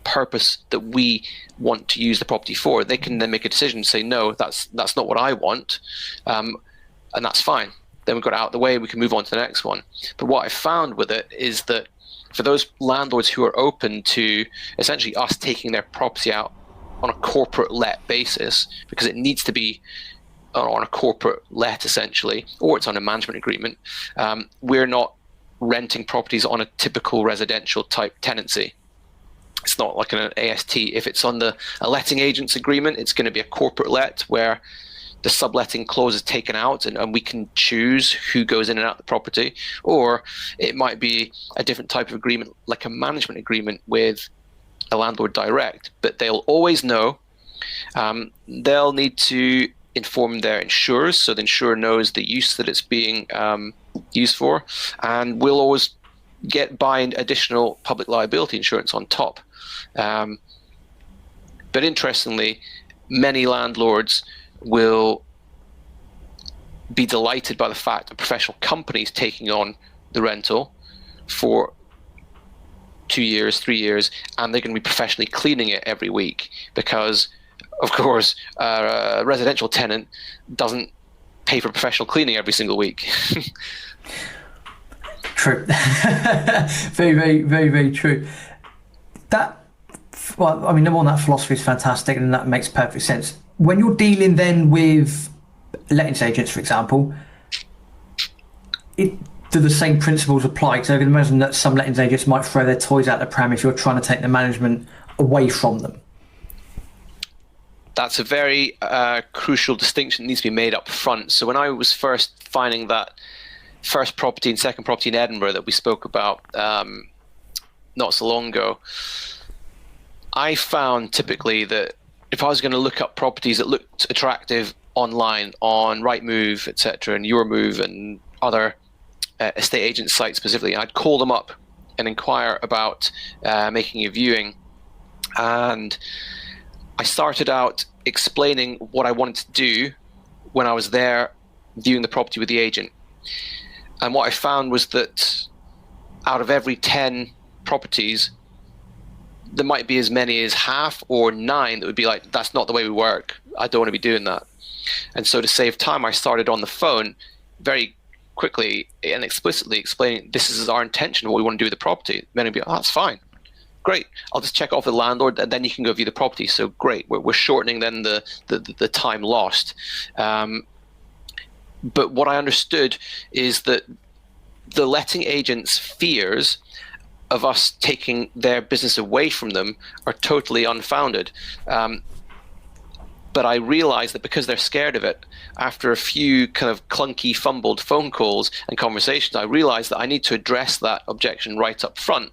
purpose that we want to use the property for. They can then make a decision and say, no, that's not what I want, and that's fine. Then we've got it out of the way, we can move on to the next one. But what I found with it is that for those landlords who are open to essentially us taking their property out on a corporate let basis, because it needs to be on a corporate let essentially, or it's on a management agreement, we're not renting properties on a typical residential type tenancy. It's not like an AST. If it's on a letting agent's agreement, it's going to be a corporate let where the subletting clause is taken out and we can choose who goes in and out of the property. Or it might be a different type of agreement, like a management agreement with a landlord direct, but they'll always know. They'll need to inform their insurers, so the insurer knows the use that it's being used for, and we'll always bind additional public liability insurance on top. But interestingly, many landlords will be delighted by the fact that professional companies taking on the rental 2 years, 3 years, and they're going to be professionally cleaning it every week because, of course, a residential tenant doesn't pay for professional cleaning every single week. True. Very, very, very, very true. Well, I mean, number one, that philosophy is fantastic and that makes perfect sense. When you're dealing then with lettings agents, for example, do the same principles apply? Because I can imagine that some lettings agents might throw their toys out the pram if you're trying to take the management away from them. That's a very crucial distinction that needs to be made up front. So when I was first finding that first property and second property in Edinburgh that we spoke about not so long ago, I found typically that if I was going to look up properties that looked attractive online on Rightmove, etc., and YourMove and other estate agent sites specifically, I'd call them up and inquire about making a viewing. And I started out explaining what I wanted to do when I was there viewing the property with the agent. And what I found was that out of every 10 properties, there might be as many as half or 9 that would be like, that's not the way we work. I don't want to be doing that. And so to save time, I started on the phone very quickly and explicitly explaining this is our intention, what we want to do with the property. Then it'd be, oh, that's fine. Great. I'll just check off the landlord and then you can go view the property. So great. We're shortening then the time lost. But what I understood is that the letting agents' fears of us taking their business away from them are totally unfounded. But I realized that because they're scared of it, after a few kind of clunky, fumbled phone calls and conversations, I realized that I need to address that objection right up front,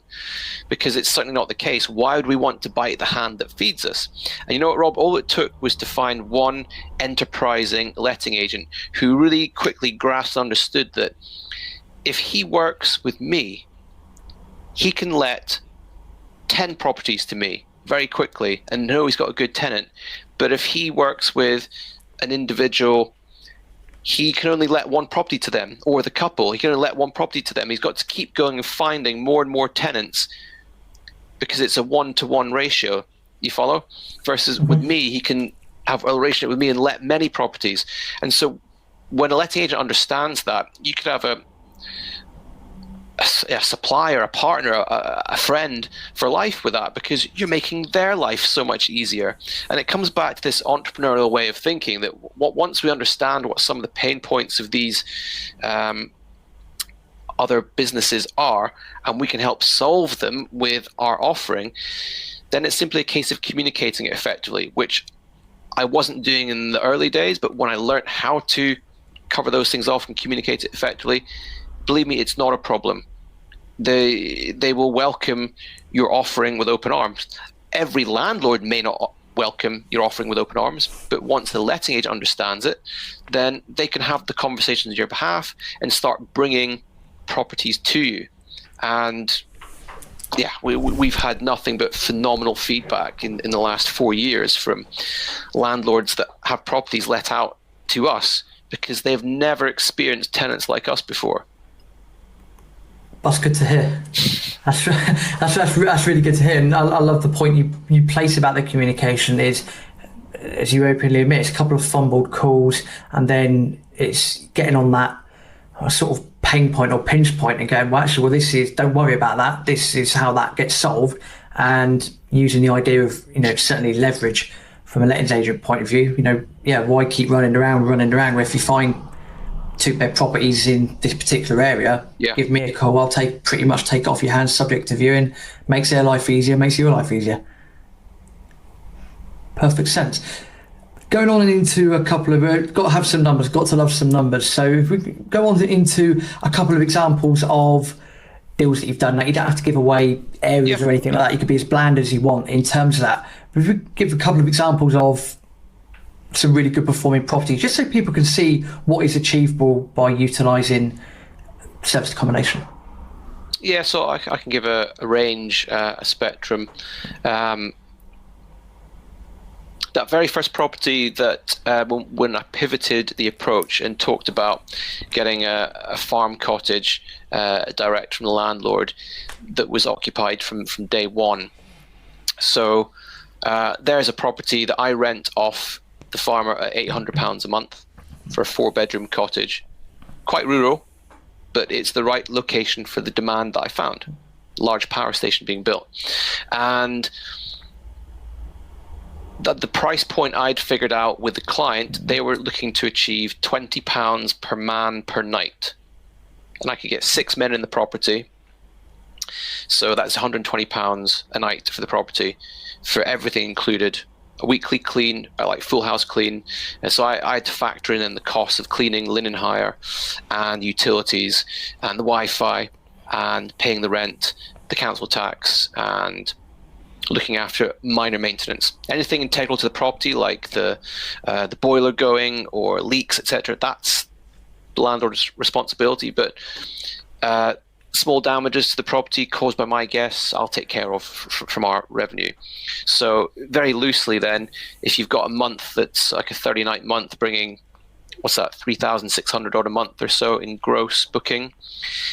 because it's certainly not the case. Why would we want to bite the hand that feeds us? And you know what, Rob? All it took was to find one enterprising letting agent who really quickly grasped and understood that if he works with me, he can let 10 properties to me very quickly and know he's got a good tenant. But if he works with an individual, he can only let one property to them, or the couple, he can only let one property to them. He's got to keep going and finding more and more tenants because it's a 1-to-1 ratio. You follow? Versus with me, he can have a relationship with me and let many properties. And so when a letting agent understands that, you could have a supplier, a partner, a friend for life with that, because you're making their life so much easier. And it comes back to this entrepreneurial way of thinking that once we understand what some of the pain points of these other businesses are, and we can help solve them with our offering, then it's simply a case of communicating it effectively, which I wasn't doing in the early days. But when I learned how to cover those things off and communicate it effectively, believe me, it's not a problem. They will welcome your offering with open arms. Every landlord may not welcome your offering with open arms, but once the letting agent understands it, then they can have the conversations on your behalf and start bringing properties to you. And yeah, we've had nothing but phenomenal feedback in the last 4 years from landlords that have properties let out to us because they've never experienced tenants like us before. That's good to hear. That's really good to hear. And I love the point you place about the communication is, as you openly admit, it's a couple of fumbled calls and then it's getting on that sort of pain point or pinch point and going, well, actually, don't worry about that. This is how that gets solved. And using the idea of, certainly leverage from a lettings agent point of view, why keep running around where if you find 2-bed properties in this particular area, give me a call. I'll pretty much take it off your hands, subject to viewing. Makes their life easier, makes your life easier. Perfect sense. Going on into a couple of, got to have some numbers, got to love some numbers. So if we go on into a couple of examples of deals that you've done, you don't have to give away areas or anything like that. You could be as bland as you want in terms of that. But if we give a couple of examples of some really good performing properties, just so people can see what is achievable by utilising service accommodation. Yeah, so I can give a range, a spectrum. that very first property that when I pivoted the approach and talked about getting a farm cottage direct from the landlord that was occupied from day one. So there's a property that I rent off the farmer at £800 a month for a 4-bedroom cottage. Quite rural, but it's the right location for the demand that I found. Large power station being built. And the price point I'd figured out with the client, they were looking to achieve £20 per man per night. And I could get 6 men in the property. So that's £120 a night for the property, for everything included. A weekly clean, like full house clean. And so I had to factor in the cost of cleaning, linen hire, and utilities, and the Wi-Fi, and paying the rent, the council tax, and looking after minor maintenance. Anything integral to the property, like the boiler going or leaks, etc., that's the landlord's responsibility. But small damages to the property caused by my guests, I'll take care of from our revenue. So very loosely then, if you've got a month that's like a 30-night month bringing, what's that, 3,600 odd a month or so in gross booking,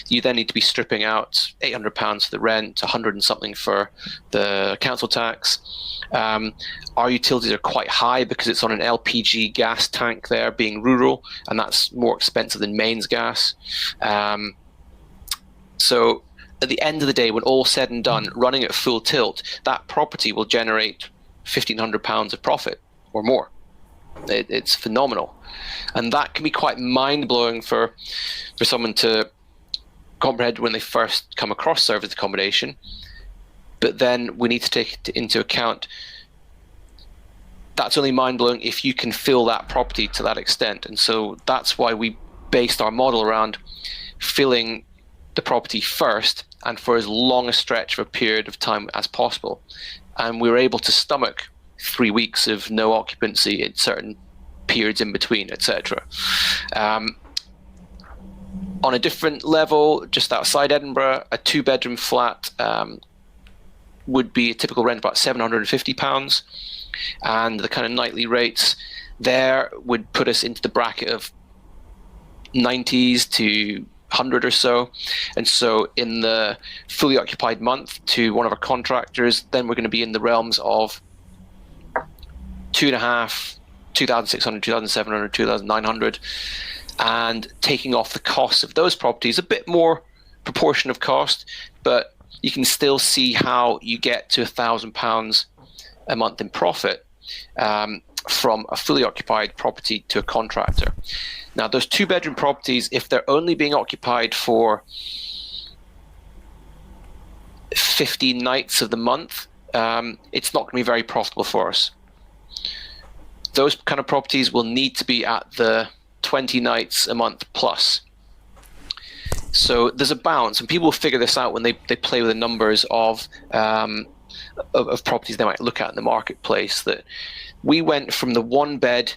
you then need to be stripping out £800 for the rent, 100 and something for the council tax. Our utilities are quite high because it's on an LPG gas tank there, being rural, and that's more expensive than mains gas. So at the end of the day, when all said and done, running at full tilt, that property will generate £1,500 of profit or more. It's phenomenal. And that can be quite mind-blowing for someone to comprehend when they first come across service accommodation. But then we need to take into account that's only mind-blowing if you can fill that property to that extent. And so that's why we based our model around filling the property first and for as long a stretch of a period of time as possible. And we were able to stomach 3 weeks of no occupancy in certain periods in between, etc. On a different level, just outside Edinburgh, a 2-bedroom flat would be a typical rent about £750, and the kind of nightly rates there would put us into the bracket of 90s to 100 or so. And so in the fully occupied month to one of our contractors, then we're going to be in the realms of 2.5, 2,600, 2,700, 2,900, and taking off the cost of those properties, a bit more proportion of cost, but you can still see how you get to £1,000 a month in profit from a fully occupied property to a contractor. Now, those 2-bedroom properties, if they're only being occupied for 15 nights of the month, it's not going to be very profitable for us. Those kind of properties will need to be at the 20 nights a month plus. So there's a balance, and people will figure this out when they play with the numbers of properties they might look at in the marketplace. That we went from the 1-bed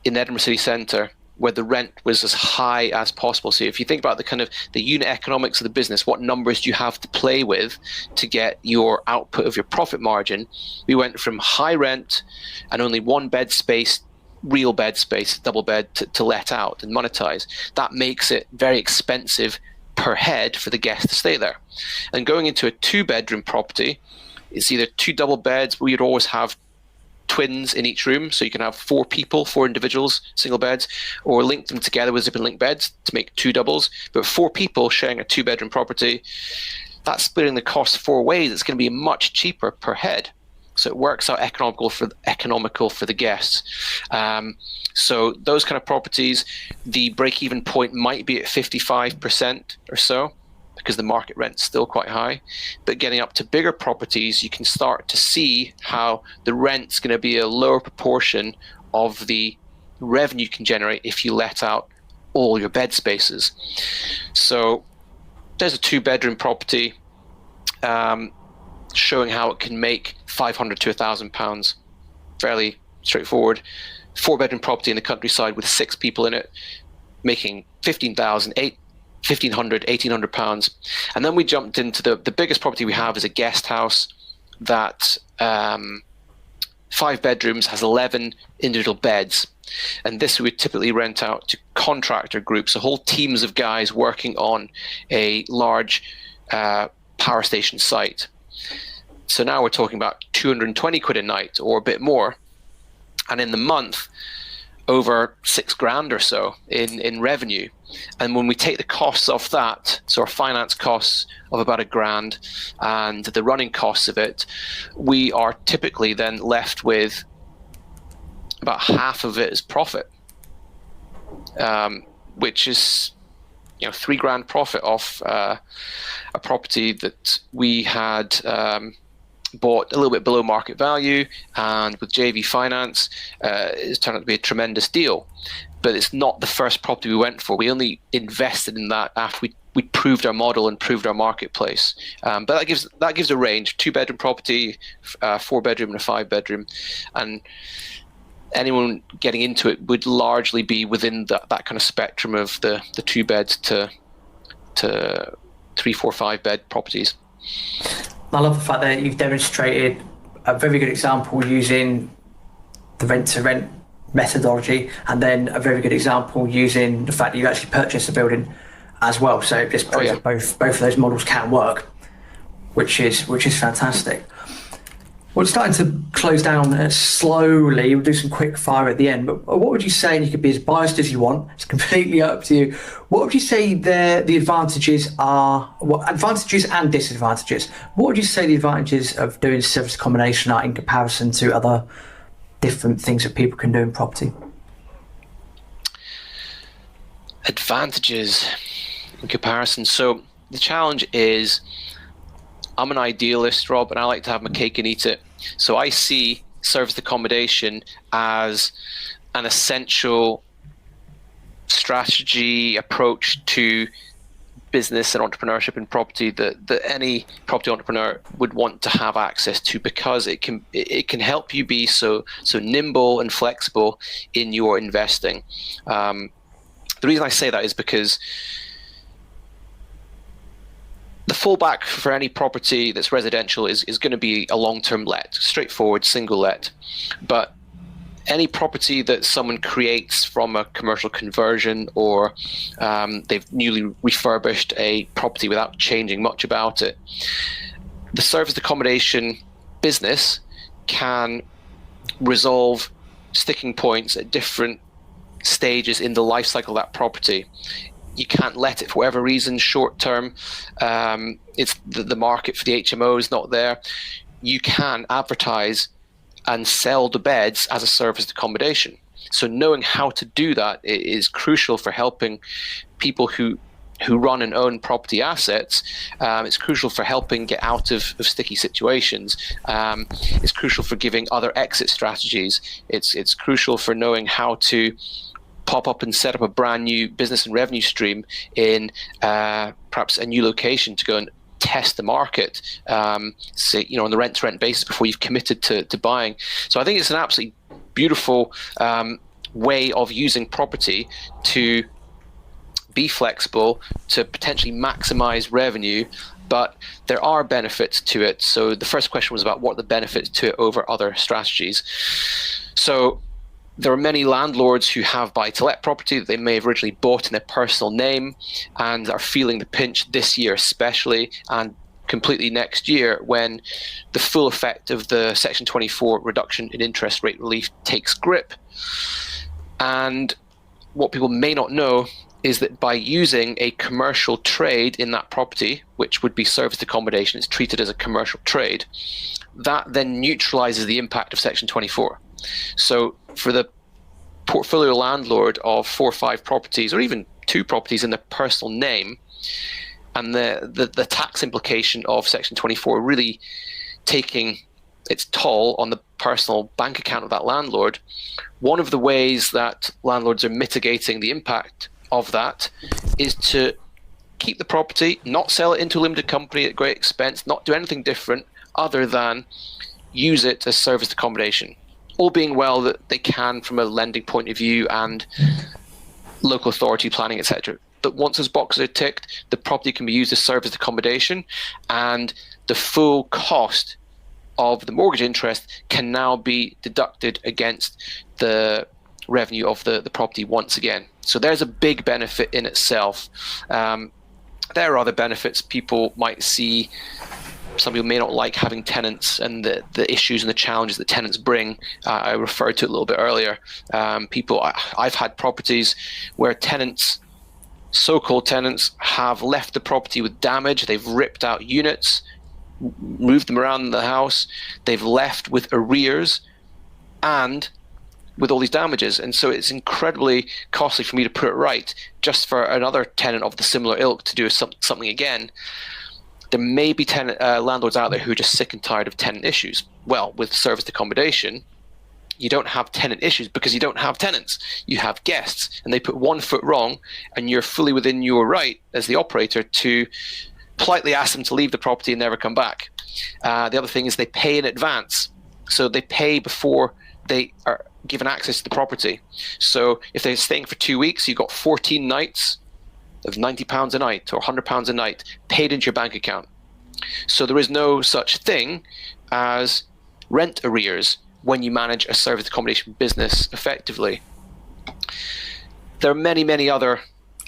in Edinburgh city centre where the rent was as high as possible. So if you think about the kind of the unit economics of the business, what numbers do you have to play with to get your output of your profit margin? We went from high rent and only 1-bed space, real bed space, double bed to let out and monetize. That makes it very expensive per head for the guest to stay there. And going into a 2-bedroom property, it's either 2 double beds, where you'd always have twins in each room, so you can have 4 people, 4 individuals, single beds, or link them together with zip and link beds to make 2 doubles. But 4 people sharing a 2-bedroom property, that's splitting the cost 4 ways. It's going to be much cheaper per head. So it works out economical for the guests. So those kind of properties, the break-even point might be at 55% or so, because the market rent's still quite high. But getting up to bigger properties, you can start to see how the rent's going to be a lower proportion of the revenue you can generate if you let out all your bed spaces. So there's a 2-bedroom property showing how it can make £500 to £1,000. Fairly straightforward. 4-bedroom property in the countryside with 6 people in it, making £1,500, £1,800. And then we jumped into the biggest property we have is a guest house that 5 bedrooms, has 11 individual beds. And this we would typically rent out to contractor groups, so whole teams of guys working on a large power station site. So now we're talking about 220 quid a night or a bit more. And in the month, over $6,000 or so in revenue. And when we take the costs off that, so our finance costs of about $1,000 and the running costs of it, we are typically then left with about half of it as profit, which is $3,000 profit off a property that we had bought a little bit below market value, and with JV finance, it's turned out to be a tremendous deal. But it's not the first property we went for. We only invested in that after we proved our model and proved our marketplace. But that gives a range: 2-bedroom property, 4-bedroom, and a 5-bedroom, and anyone getting into it would largely be within that kind of spectrum of the 2 beds to 3, 4, 5-bed properties. I love the fact that you've demonstrated a very good example using the rent-to-rent methodology, and then a very good example using the fact that you actually purchased the building as well. So it just proves that both of those models can work, which is fantastic. We're starting to close down slowly. We'll do some quick fire at the end. But what would you say, and you could be as biased as you want, it's completely up to you, what would you say the advantages are, what advantages and disadvantages? What would you say the advantages of doing service accommodation are in comparison to other different things that people can do in property? Advantages in comparison. So the challenge is, I'm an idealist, Rob, and I like to have my cake and eat it. So I see serviced accommodation as an essential strategy approach to business and entrepreneurship in property that any property entrepreneur would want to have access to, because it can help you be so nimble and flexible in your investing. The reason I say that is because the fallback for any property that's residential is going to be a long-term let, straightforward single let. But any property that someone creates from a commercial conversion, or they've newly refurbished a property without changing much about it, the serviced accommodation business can resolve sticking points at different stages in the life cycle of that property. You can't let it for whatever reason, short term, it's the market for the HMO is not there. You can advertise and sell the beds as a serviced accommodation. So knowing how to do that is crucial for helping people who run and own property assets. It's crucial for helping get out of sticky situations. It's crucial for giving other exit strategies. It's crucial for knowing how to pop up and set up a brand new business and revenue stream in perhaps a new location to go and test the market, say, on the rent-to-rent basis before you've committed to buying. So I think it's an absolutely beautiful way of using property to be flexible, to potentially maximize revenue, but there are benefits to it. So the first question was about what are the benefits to it over other strategies. So there are many landlords who have buy-to-let property that they may have originally bought in their personal name and are feeling the pinch this year especially, and completely next year when the full effect of the Section 24 reduction in interest rate relief takes grip. And what people may not know is that by using a commercial trade in that property, which would be serviced accommodation, it's treated as a commercial trade, that then neutralizes the impact of Section 24. So for the portfolio landlord of 4 or 5 properties, or even 2 properties in their personal name, and the tax implication of Section 24 really taking its toll on the personal bank account of that landlord, one of the ways that landlords are mitigating the impact of that is to keep the property, not sell it into a limited company at great expense, not do anything different other than use it as serviced accommodation. All being well that they can from a lending point of view and local authority planning, etc. But once those boxes are ticked, the property can be used as serviced accommodation, and the full cost of the mortgage interest can now be deducted against the revenue of the property once again. So there's a big benefit in itself. There are other benefits people might see. Some people may not like having tenants and the issues and the challenges that tenants bring. I referred to it a little bit earlier. I've had properties where tenants, so-called tenants, have left the property with damage. They've ripped out units, moved them around the house. They've left with arrears and with all these damages. And so it's incredibly costly for me to put it right just for another tenant of the similar ilk to do something again. There may be landlords out there who are just sick and tired of tenant issues. Well, with serviced accommodation, you don't have tenant issues because you don't have tenants. You have guests, and they put one foot wrong, and you're fully within your right as the operator to politely ask them to leave the property and never come back. The other thing is they pay in advance. So they pay before they are given access to the property. So if they're staying for 2 weeks, you've got 14 nights of £90 a night or £100 a night paid into your bank account. So there is no such thing as rent arrears when you manage a serviced accommodation business effectively. There are many, many other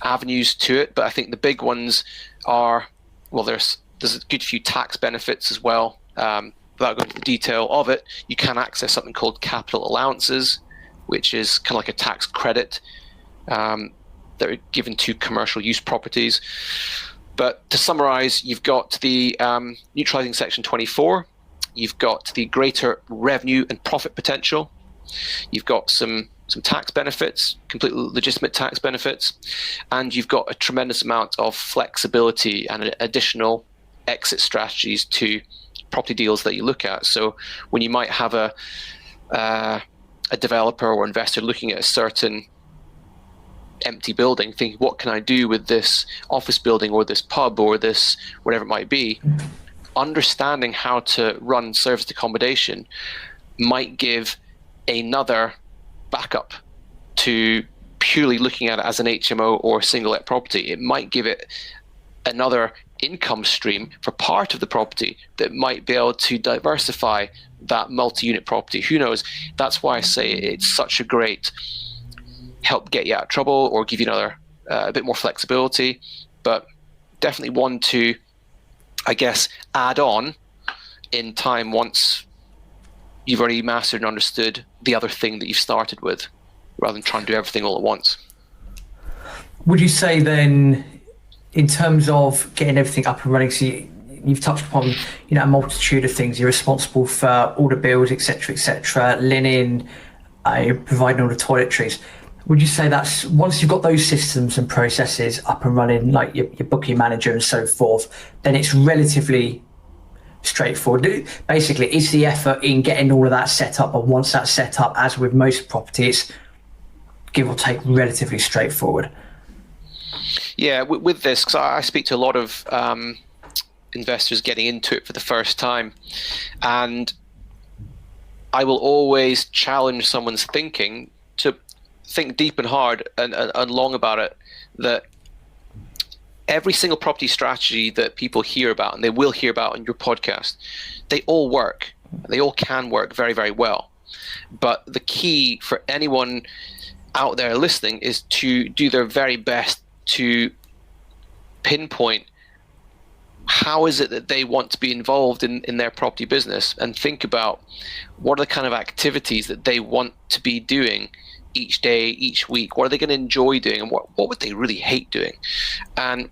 avenues to it, but I think the big ones are, well, there's a good few tax benefits as well. Without going into the detail of it, you can access something called capital allowances, which is kind of like a tax credit that are given to commercial use properties. But to summarize, you've got the neutralizing section 24, you've got the greater revenue and profit potential, you've got some tax benefits, completely legitimate tax benefits, and you've got a tremendous amount of flexibility and additional exit strategies to property deals that you look at. So when you might have a developer or investor looking at a certain empty building, thinking, what can I do with this office building or this pub or this whatever it might be, understanding how to run serviced accommodation might give another backup to purely looking at it as an HMO or single let property. It might give it another income stream for part of the property that might be able to diversify that multi-unit property. Who knows? That's why I say it's such a great help get you out of trouble or give you another a bit more flexibility, but definitely one to, I guess, add on in time once you've already mastered and understood the other thing that you've started with, rather than trying to do everything all at once. Would you say then, in terms of getting everything up and running, so you've touched upon a multitude of things. You're responsible for all the bills, etc., linen, providing all the toiletries. Would you say that's, once you've got those systems and processes up and running, like your booking manager and so forth, then it's relatively straightforward? Basically, it's the effort in getting all of that set up, and once that's set up, as with most properties, give or take, relatively straightforward. Yeah, with this, because I speak to a lot of investors getting into it for the first time, and I will always challenge someone's thinking to think deep and hard and long about it, that every single property strategy that people hear about, and they will hear about on your podcast, they all work. They all can work very, very well. But the key for anyone out there listening is to do their very best to pinpoint how is it that they want to be involved in their property business, and think about what are the kind of activities that they want to be doing each day, each week. What are they going to enjoy doing, and what would they really hate doing? And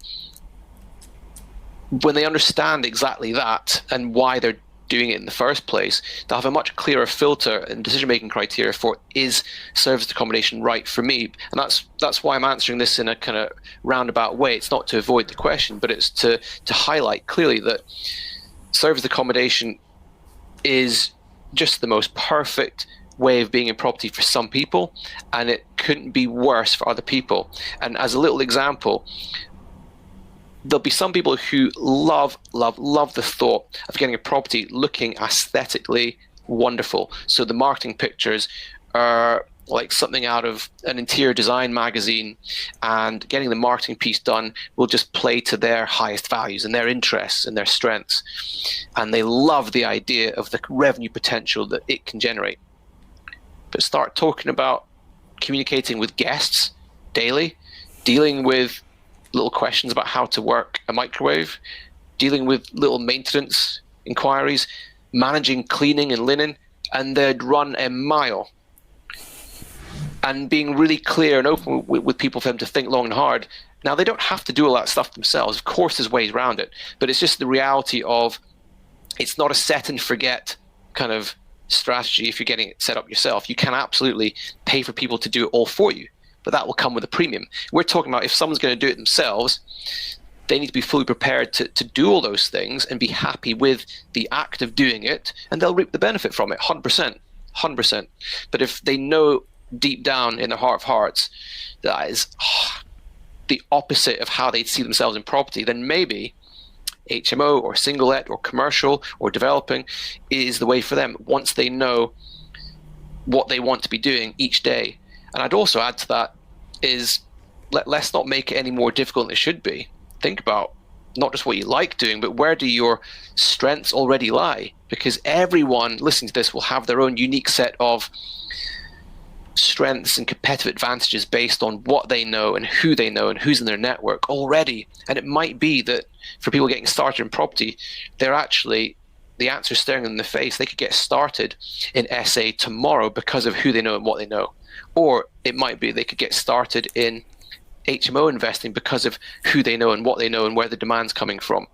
when they understand exactly that and why they're doing it in the first place, they'll have a much clearer filter and decision-making criteria for, is serviced accommodation right for me? And that's why I'm answering this in a kind of roundabout way. It's not to avoid the question, but it's to highlight clearly that serviced accommodation is just the most perfect way of being in property for some people, and it couldn't be worse for other people. And as a little example, there'll be some people who love the thought of getting a property looking aesthetically wonderful. So the marketing pictures are like something out of an interior design magazine, and getting the marketing piece done will just play to their highest values and their interests and their strengths. And they love the idea of the revenue potential that it can generate. But start talking about communicating with guests daily, dealing with little questions about how to work a microwave, dealing with little maintenance inquiries, managing cleaning and linen, and they'd run a mile. And being really clear and open with people for them to think long and hard. Now, they don't have to do all that stuff themselves. Of course, there's ways around it. But it's just the reality of it's not a set and forget kind of strategy if you're getting it set up yourself. You can absolutely pay for people to do it all for you, but that will come with a premium. We're talking about if someone's going to do it themselves, they need to be fully prepared to do all those things and be happy with the act of doing it, and they'll reap the benefit from it, 100%. But if they know deep down in their heart of hearts that is the opposite of how they see themselves in property, then maybe HMO or single let or commercial or developing is the way for them once they know what they want to be doing each day. And I'd also add to that is let's not make it any more difficult than it should be. Think about not just what you like doing, but where do your strengths already lie? Because everyone listening to this will have their own unique set of strengths and competitive advantages based on what they know and who's in their network already. And it might be that for people getting started in property, they're actually, the answer is staring them in the face. They could get started in SA tomorrow because of who they know and what they know. Or it might be they could get started in HMO investing because of who they know and what they know and where the demand's coming from.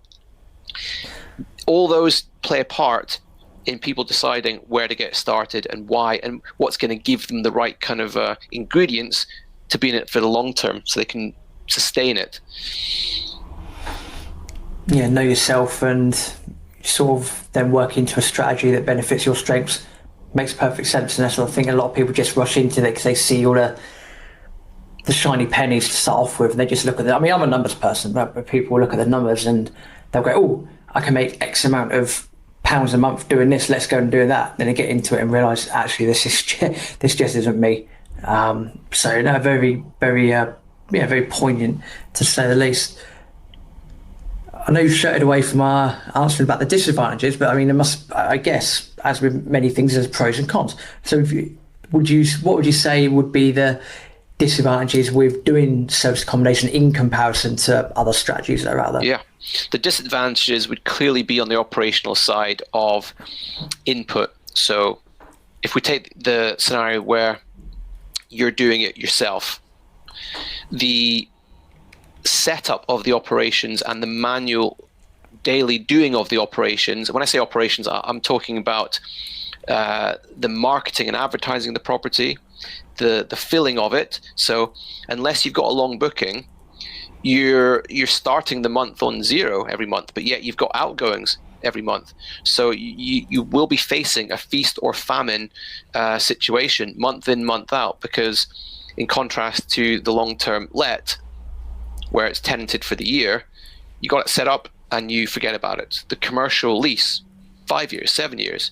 All those play a part in people deciding where to get started and why and what's going to give them the right kind of ingredients to be in it for the long term so they can sustain it. Yeah, know yourself and sort of then work into a strategy that benefits your strengths. Makes perfect sense, and that's what I think a lot of people just rush into it because they see all the shiny pennies to start off with, and they just look at it. I mean, I'm a numbers person, but people look at the numbers and they'll go, "Oh, I can make X amount of pounds a month doing this. Let's go and do that." Then they get into it and realise actually this just isn't me. So no, very poignant to say the least. I know you shut it away from our answering about the disadvantages, but I mean, I guess, as with many things, there's pros and cons. So what would you say would be the disadvantages with doing service accommodation in comparison to other strategies that are out there? Yeah, the disadvantages would clearly be on the operational side of input. So if we take the scenario where you're doing it yourself, the setup of the operations and the manual daily doing of the operations. When I say operations, I'm talking about the marketing and advertising of the property, the filling of it. So unless you've got a long booking, you're starting the month on zero every month, but yet you've got outgoings every month. So you will be facing a feast or famine situation month in, month out, because in contrast to the long-term let, where it's tenanted for the year, you got it set up and you forget about it. The commercial lease, 5 years, 7 years,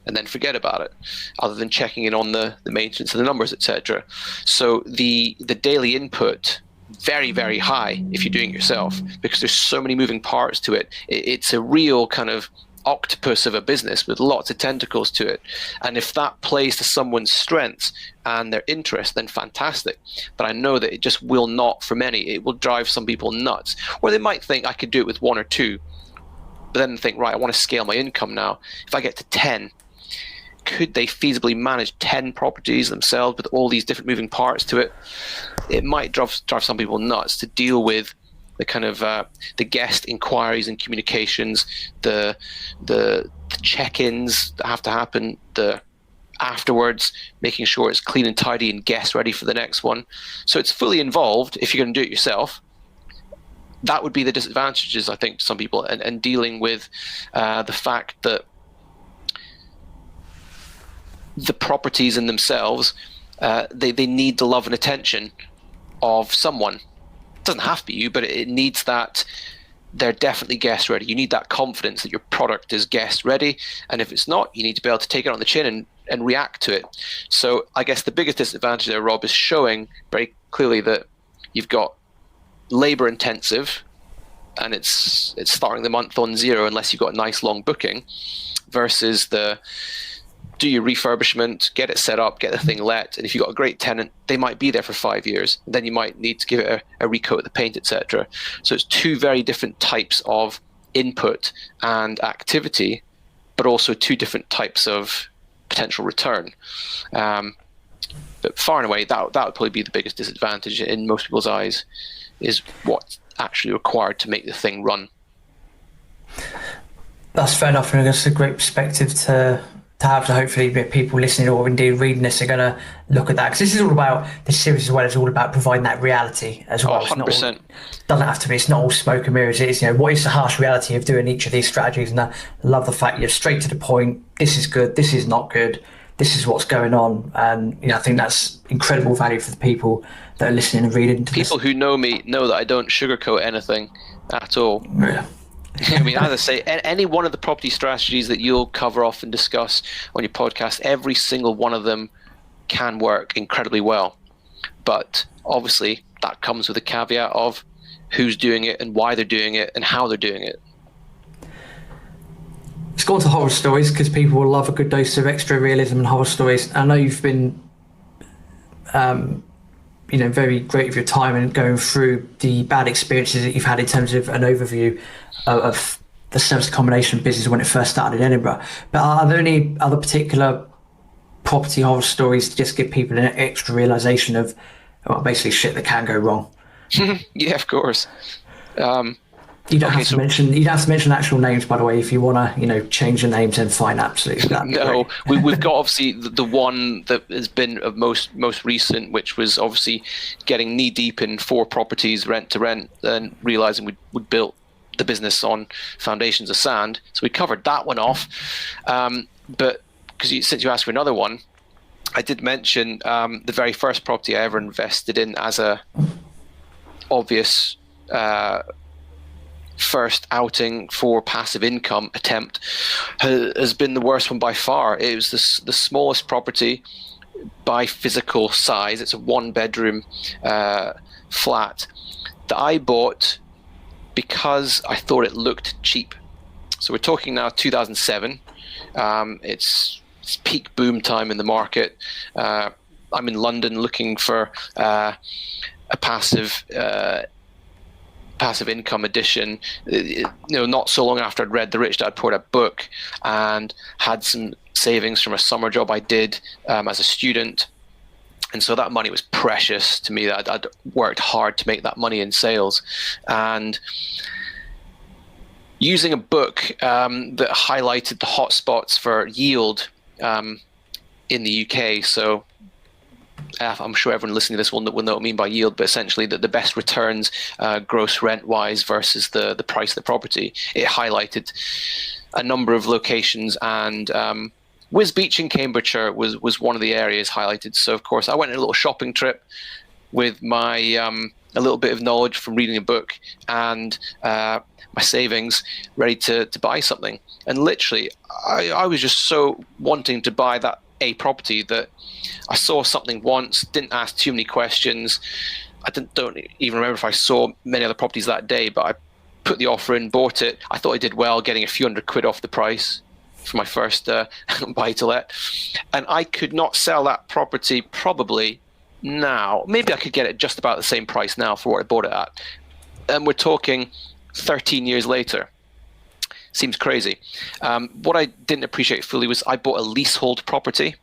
and then forget about it, other than checking in on the maintenance and the numbers, etc. So the daily input, very, very high if you're doing it yourself, because there's so many moving parts to it. It's a real kind of octopus of a business with lots of tentacles to it. And if that plays to someone's strengths and their interest, then fantastic. But I know that it just will not for many. It will drive some people nuts. Or they might think I could do it with one or two, but then think, right, I want to scale my income now. If I get to 10, could they feasibly manage 10 properties themselves with all these different moving parts to it? It might drive some people nuts to deal with the kind of the guest inquiries and communications, the check-ins that have to happen, the afterwards, making sure it's clean and tidy and guest ready for the next one. So it's fully involved if you're going to do it yourself. That would be the disadvantages, I think, to some people, and dealing with the fact that the properties in themselves, they need the love and attention of someone. It doesn't have to be you, but it needs that they're definitely guest ready. You need that confidence that your product is guest ready, and if it's not, you need to be able to take it on the chin and react to it. So I guess the biggest disadvantage there, Rob, is showing very clearly that you've got labor intensive, and it's starting the month on zero unless you've got a nice long booking, versus the do your refurbishment, get it set up, get the thing let, and if you've got a great tenant, they might be there for 5 years. Then you might need to give it a recoat of the paint, etc. So it's two very different types of input and activity, but also two different types of potential return. But far and away, that would probably be the biggest disadvantage in most people's eyes, is what's actually required to make the thing run. That's fair enough, and I guess it's a great perspective to have. So hopefully people listening or indeed reading this are going to look at that, because this is all about, this series as well is all about providing that reality as well. 100%. Doesn't have to be, it's not all smoke and mirrors. It's, what is the harsh reality of doing each of these strategies? And I love the fact you're straight to the point. This is good, this is not good, this is what's going on. And I think that's incredible value for the people that are listening and reading to people this. Who know me know that I don't sugarcoat anything at all. Yeah. I mean, as I say, any one of the property strategies that you'll cover off and discuss on your podcast, every single one of them can work incredibly well. But obviously, that comes with a caveat of who's doing it and why they're doing it and how they're doing it. Let's go on to horror stories, because people will love a good dose of extra realism and horror stories. I know you've been very great with your time and going through the bad experiences that you've had in terms of an overview of the service accommodation business when it first started in Edinburgh. But are there any other particular property horror stories to just give people an extra realization of basically shit that can go wrong? Yeah, of course. You don't have to mention actual names, by the way. If you want to, change the names, then fine, absolutely. No, we've got obviously the one that has been of most recent, which was obviously getting knee deep in 4 properties rent to rent, and realizing we'd built the business on foundations of sand. So we covered that one off. But since you asked for another one, I did mention the very first property I ever invested in as a obvious first outing for passive income attempt has been the worst one by far. It was the smallest property by physical size. It's a 1-bedroom flat that I bought because I thought it looked cheap. So we're talking now 2007. It's peak boom time in the market. I'm in London looking for a passive income edition. Not so long after I'd read the Rich Dad Poor Dad book and had some savings from a summer job I did as a student. And so that money was precious to me. That I'd worked hard to make that money in sales. And using a book that highlighted the hotspots for yield in the UK. So I'm sure everyone listening to this will know what I mean by yield, but essentially the best returns gross rent-wise versus the price of the property. It highlighted a number of locations, and Wiz Beach in Cambridgeshire was one of the areas highlighted. So, of course, I went on a little shopping trip with my a little bit of knowledge from reading a book and my savings ready to buy something. And literally, I was just so wanting to buy that property that I saw something once, didn't ask too many questions. I don't even remember if I saw many other properties that day, but I put the offer in, bought it. I thought I did well, getting a few £100 off the price for my first buy-to-let. And I could not sell that property probably now. Maybe I could get it just about the same price now for what I bought it at. And we're talking 13 years later. Seems crazy. What I didn't appreciate fully was I bought a leasehold property.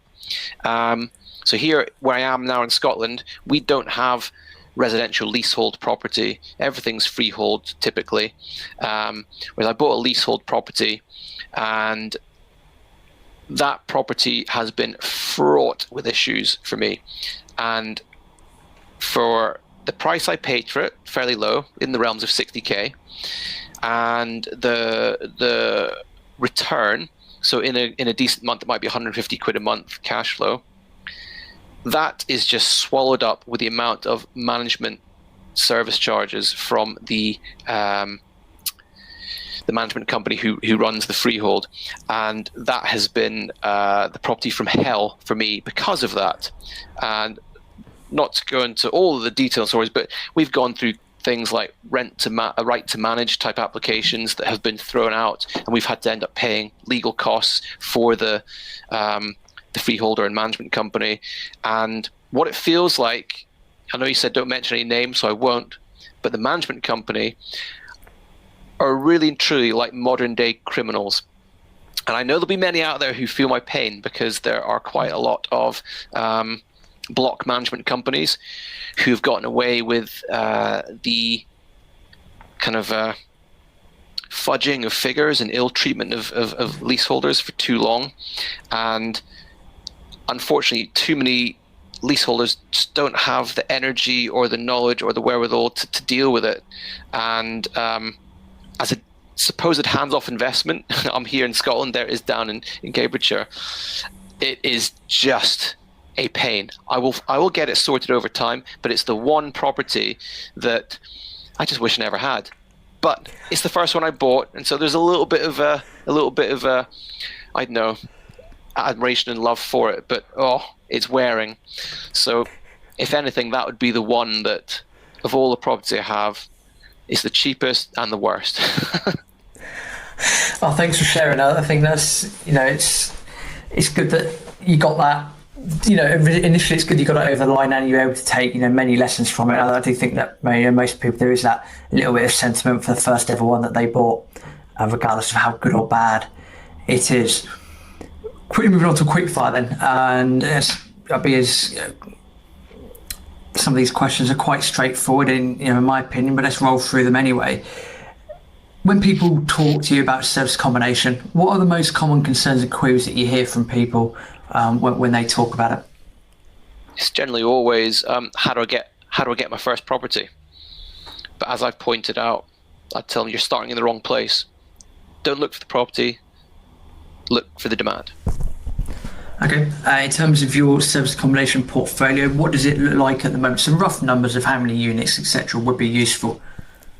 So here, where I am now in Scotland, we don't have residential leasehold property. Everything's freehold typically. Whereas I bought a leasehold property, and that property has been fraught with issues for me. And for the price I paid for it, fairly low, in the realms of 60k, and the return, so in a decent month it might be £150 a month cash flow, that is just swallowed up with the amount of management service charges from the the management company who runs the freehold, and that has been the property from hell for me because of that. And not to go into all of the detailed stories, but we've gone through things like right to manage type applications that have been thrown out, and we've had to end up paying legal costs for the freeholder and management company. And what it feels like, I know you said don't mention any names, so I won't, but the management company are really and truly like modern day criminals. And I know there'll be many out there who feel my pain, because there are quite a lot of block management companies who've gotten away with the kind of fudging of figures and ill treatment of leaseholders for too long. And unfortunately, too many leaseholders just don't have the energy or the knowledge or the wherewithal to deal with it. And as a supposed hands-off investment, I'm here in Scotland, there is down in Cambridgeshire. It is just a pain. I will get it sorted over time, but it's the one property that I just wish I never had. But it's the first one I bought, and so there's a little bit of I don't know, admiration and love for it. But it's wearing. So, if anything, that would be the one that, of all the property I have, is the cheapest and the worst. Oh, thanks for sharing that. I think that's, it's good that you got that. Initially it's good you got it over the line and you're able to take, many lessons from it. I do think that most people, there is that little bit of sentiment for the first ever one that they bought, regardless of how good or bad it is. Quickly moving on to quickfire then, and some of these questions are quite straightforward in my opinion, but let's roll through them anyway. When people talk to you about service accommodation, what are the most common concerns and queries that you hear from people when they talk about it? It's generally always how do I get my first property? But as I've pointed out, I tell them you're starting in the wrong place. Don't look for the property, look for the demand. Okay. In terms of your service accommodation portfolio, what does it look like at the moment? Some rough numbers of how many units, etc., would be useful.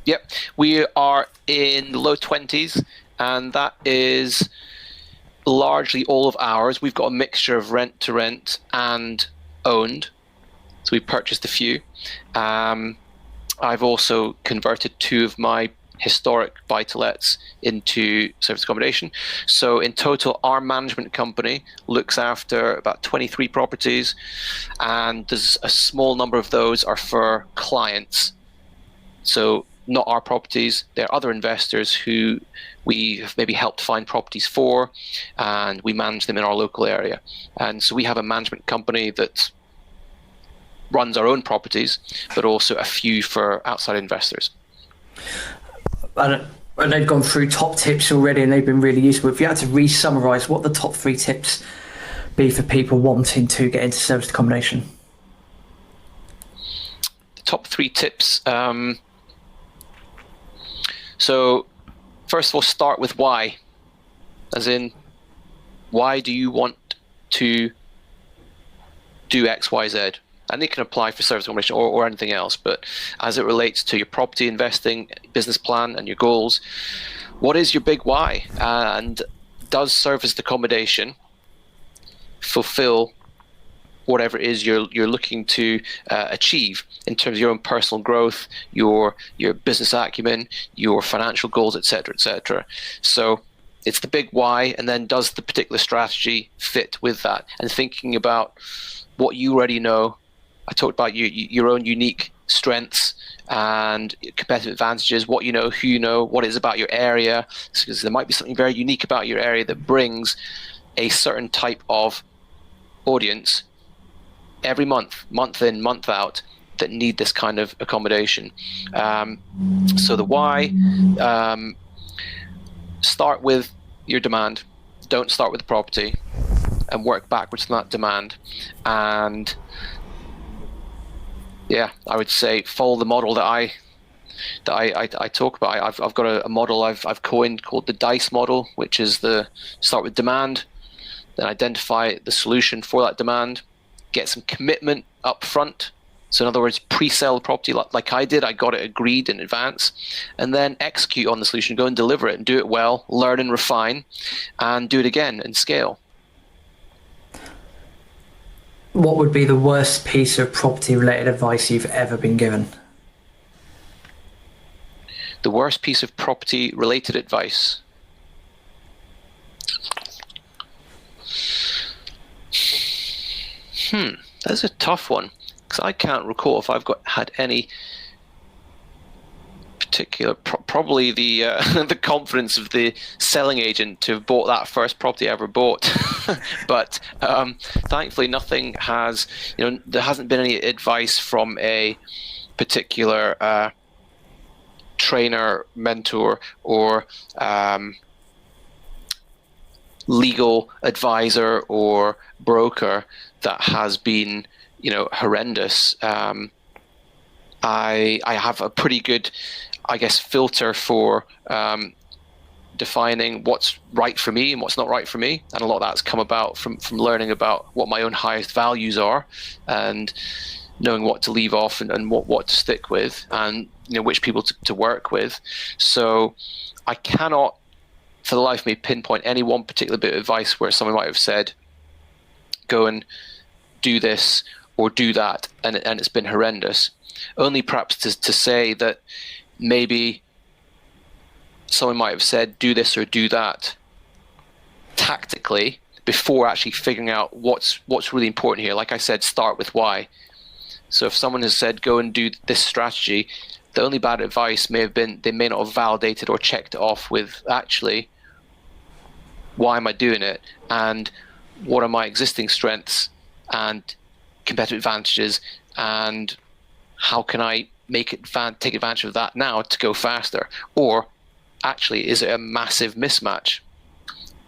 Yep, we are in the low 20s, and that is largely all of ours. We've got a mixture of rent to rent and owned, so we purchased a few. I've also converted 2 of my historic buy-to-lets into service accommodation. So in total, our management company looks after about 23 properties, and there's a small number of those are for clients. So not our properties, they're other investors who we have maybe helped find properties for, and we manage them in our local area. And so we have a management company that runs our own properties, but also a few for outside investors. And they've gone through top tips already, and they've been really useful. If you had to re-summarise, what the top 3 tips be for people wanting to get into service accommodation? The top 3 tips. So, first of all, start with why. As in, why do you want to do X, Y, Z? And it can apply for service accommodation or anything else, but as it relates to your property investing, business plan, and your goals, what is your big why? And does service accommodation fulfill whatever it is you're looking to achieve in terms of your own personal growth, your business acumen, your financial goals, etc., etc. So it's the big why, and then does the particular strategy fit with that? And thinking about what you already know. I talked about your own unique strengths and competitive advantages, what you know, who you know, what it is about your area, because there might be something very unique about your area that brings a certain type of audience every month in, month out, that need this kind of accommodation. So the why, start with your demand. Don't start with the property, and work backwards from that demand. And yeah, I would say follow the model that I talk about. I've got a model I've coined called the DICE model, which is the start with demand, then identify the solution for that demand, get some commitment up front So in other words, pre-sell the property like I did. I got it agreed in advance, and then execute on the solution, go and deliver it and do it well, learn and refine, and do it again and scale. What would be the worst piece of property-related advice you've ever been given? The worst piece of property-related advice. That's a tough one, because I can't recall if I've had any particular. Probably the the confidence of the selling agent to have bought that first property I ever bought. But thankfully, nothing has. There hasn't been any advice from a particular trainer, mentor, or legal advisor or broker that has been, horrendous. I have a pretty good, I guess, filter for defining what's right for me and what's not right for me, and a lot of that's come about from learning about what my own highest values are, and knowing what to leave off and what to stick with, and which people to work with. So I cannot, for the life of me, pinpoint any one particular bit of advice where someone might have said, go and do this or do that, and it's been horrendous. Only perhaps to say that maybe someone might have said, do this or do that tactically before actually figuring out what's really important here. Like I said, start with why. So if someone has said, go and do this strategy, the only bad advice may have been they may not have validated or checked it off with, actually, why am I doing it? And what are my existing strengths and competitive advantages? And how can I take advantage of that now to go faster? Or actually, is it a massive mismatch?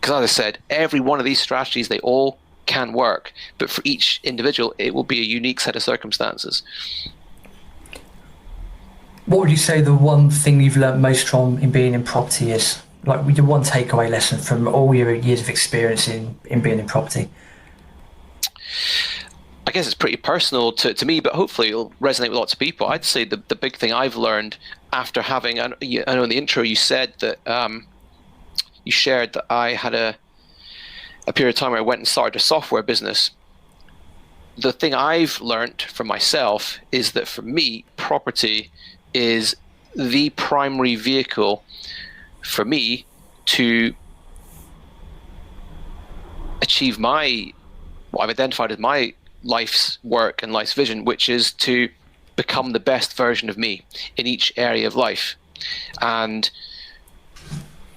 Because as I said, every one of these strategies, they all can work, but for each individual, it will be a unique set of circumstances. What would you say the one thing you've learned most from in being in property is? Like your one takeaway lesson from all your years of experience in being in property? I guess it's pretty personal to me, but hopefully it'll resonate with lots of people. I'd say the big thing I've learned after having, I know in the intro you said that you shared that I had a period of time where I went and started a software business. The thing I've learned from myself is that for me, property is the primary vehicle for me to achieve what I've identified as my life's work and life's vision, which is to become the best version of me in each area of life. And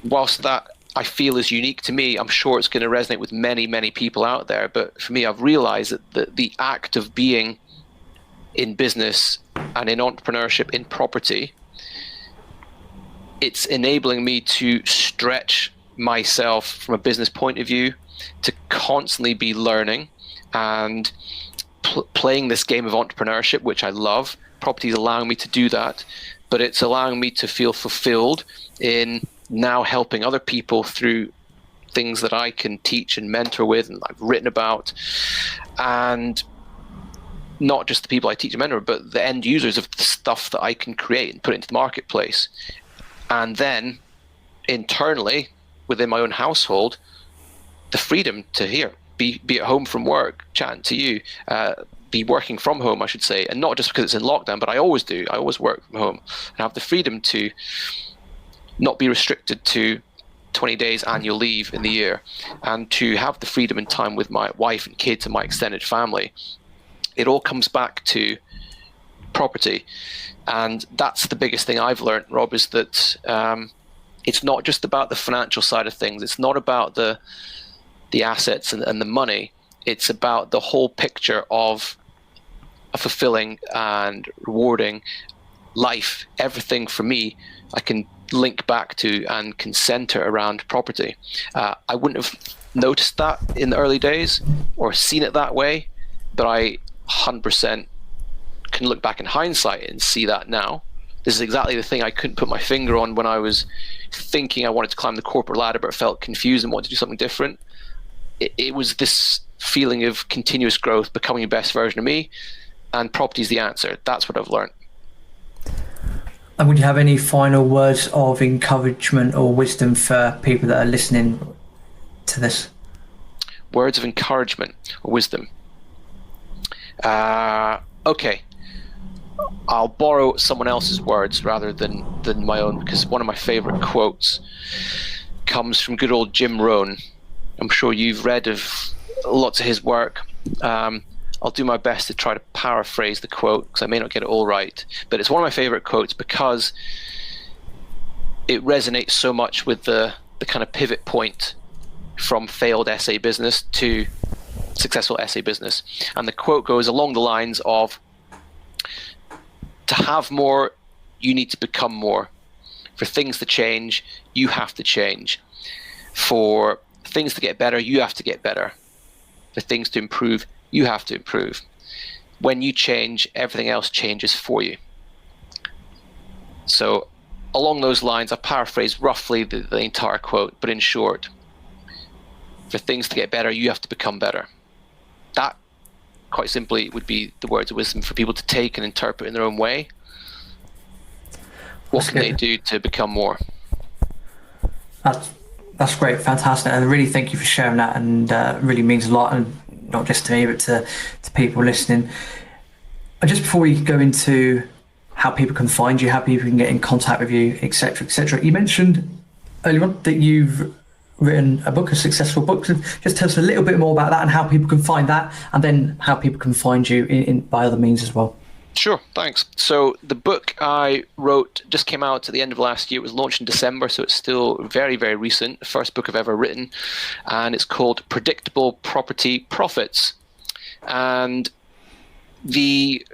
whilst that I feel is unique to me, I'm sure it's going to resonate with many, many people out there. But for me, I've realized that the act of being in business and in entrepreneurship, in property, it's enabling me to stretch myself from a business point of view, to constantly be learning and playing this game of entrepreneurship, which I love. Property is allowing me to do that, but it's allowing me to feel fulfilled in now helping other people through things that I can teach and mentor with and I've written about, and not just the people I teach and mentor, but the end users of the stuff that I can create and put into the marketplace. And then internally within my own household, the freedom to be at home from work, chatting to you, be working from home, I should say, and not just because it's in lockdown, but I always do. I always work from home and have the freedom to not be restricted to 20 days annual leave in the year, and to have the freedom and time with my wife and kids and my extended family. It all comes back to property. And that's the biggest thing I've learned, Rob, is that it's not just about the financial side of things. It's not about the assets and the money. It's about the whole picture of a fulfilling and rewarding life. Everything for me, I can link back to and can center around property. I wouldn't have noticed that in the early days or seen it that way, but I 100% can look back in hindsight and see that now. This is exactly the thing I couldn't put my finger on when I was thinking I wanted to climb the corporate ladder but felt confused and wanted to do something different. It was this feeling of continuous growth, becoming the best version of me, and property is the answer. That's what I've learned. And would you have any final words of encouragement or wisdom for people that are listening to this? Words of encouragement or wisdom. Okay. I'll borrow someone else's words rather than my own, because one of my favorite quotes comes from good old Jim Rohn. I'm sure you've read of lots of his work. I'll do my best to try to paraphrase the quote because I may not get it all right, but it's one of my favorite quotes because it resonates so much with the kind of pivot point from failed SA business to successful SA business. And the quote goes along the lines of, to have more, you need to become more. For things to change, you have to change. For things to get better, you have to get better. For things to improve, you have to improve. When you change, everything else changes for you. So along those lines, I paraphrase roughly the entire quote, but in short, for things to get better, you have to become better. That, quite simply, would be the words of wisdom for people to take and interpret in their own way. What can they do to become more? That's great, fantastic, and I really thank you for sharing that, and really means a lot, and not just to me, but to people listening. Just before we go into how people can find you, how people can get in contact with you, etc., etc., you mentioned earlier on that you've written a book, a successful book. So just tell us a little bit more about that and how people can find that, and then how people can find you in by other means as well. Sure, thanks. So the book I wrote just came out at the end of last year. It was launched in December, so it's still very, very recent. The first book I've ever written, and it's called Predictable Property Profits. And the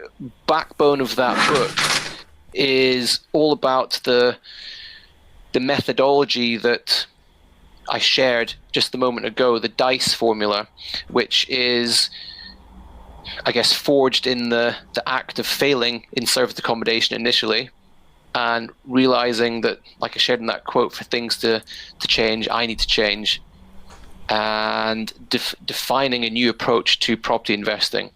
backbone of that book is all about the methodology that I shared just a moment ago, the DICE formula, which is, I guess, forged in the act of failing in serviced accommodation initially, and realizing that, like I shared in that quote, for things to change, I need to change, and defining a new approach to property investing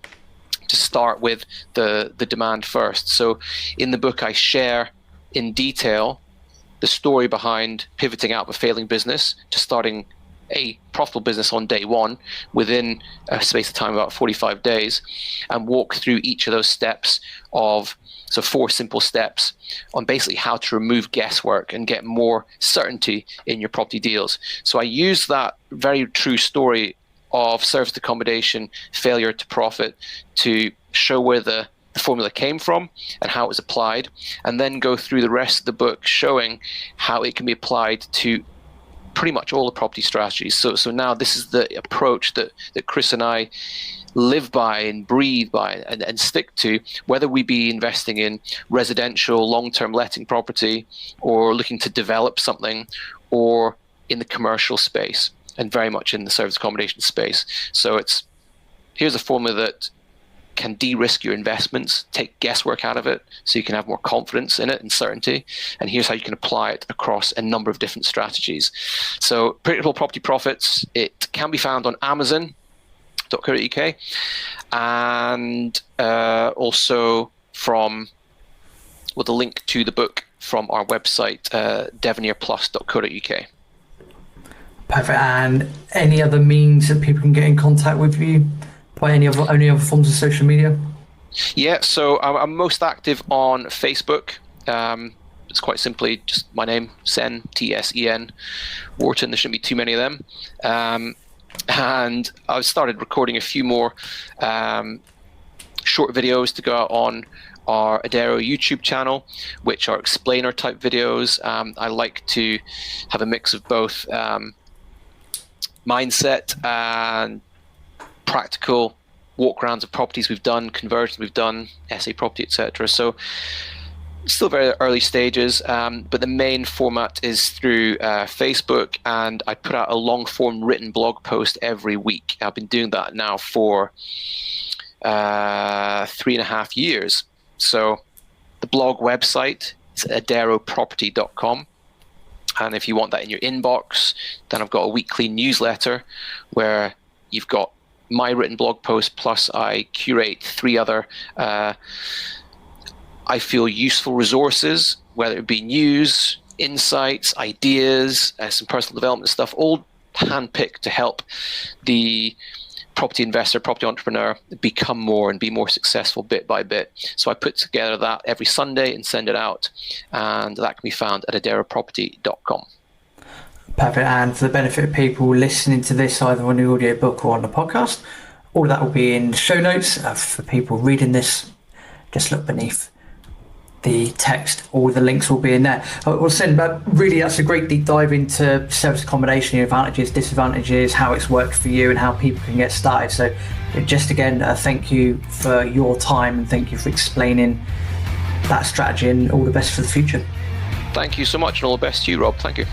to start with the demand first. So in the book, I share in detail the story behind pivoting out of a failing business to starting a profitable business on day one within a space of time of about 45 days, and walk through each of those steps of, so 4 simple steps on basically how to remove guesswork and get more certainty in your property deals. So I use that very true story of serviced accommodation failure to profit to show where the formula came from and how it was applied, and then go through the rest of the book showing how it can be applied to pretty much all the property strategies. So now this is the approach that Chris and I live by and breathe by and stick to, whether we be investing in residential long-term letting property or looking to develop something, or in the commercial space and very much in the service accommodation space. So here's a formula that can de-risk your investments, take guesswork out of it so you can have more confidence in it and certainty. And here's how you can apply it across a number of different strategies. So Predictable Property Profits, it can be found on Amazon.co.uk, and also with a link to the book from our website, devenirplus.co.uk. Perfect. And any other means that people can get in contact with you? By any other forms of social media? Yeah, so I'm most active on Facebook. It's quite simply just my name, Tsen, Tsen Wharton. There shouldn't be too many of them. And I've started recording a few more short videos to go out on our Adaero YouTube channel, which are explainer type videos. I like to have a mix of both mindset and practical walk-arounds of properties we've done, conversions we've done, SA property, etc. So still very early stages, but the main format is through Facebook, and I put out a long-form written blog post every week. I've been doing that now for 3.5 years. So the blog website is adaeroproperty.com. And if you want that in your inbox, then I've got a weekly newsletter where you've got my written blog post, plus I curate 3 other I feel useful resources, whether it be news, insights, ideas, some personal development stuff, all handpicked to help the property investor, property entrepreneur become more and be more successful bit by bit. So I put together that every Sunday and send it out, and that can be found at adaeroproperty.com. Perfect. And for the benefit of people listening to this either on the audiobook or on the podcast, all of that will be in the show notes. For people reading this, just look beneath the text, all the links will be in there. Well, Tsen, but really that's a great deep dive into service accommodation, your advantages, disadvantages, how it's worked for you and how people can get started. So just again, thank you for your time and thank you for explaining that strategy, and all the best for the future. Thank you so much, and all the best to you, Rob. Thank you.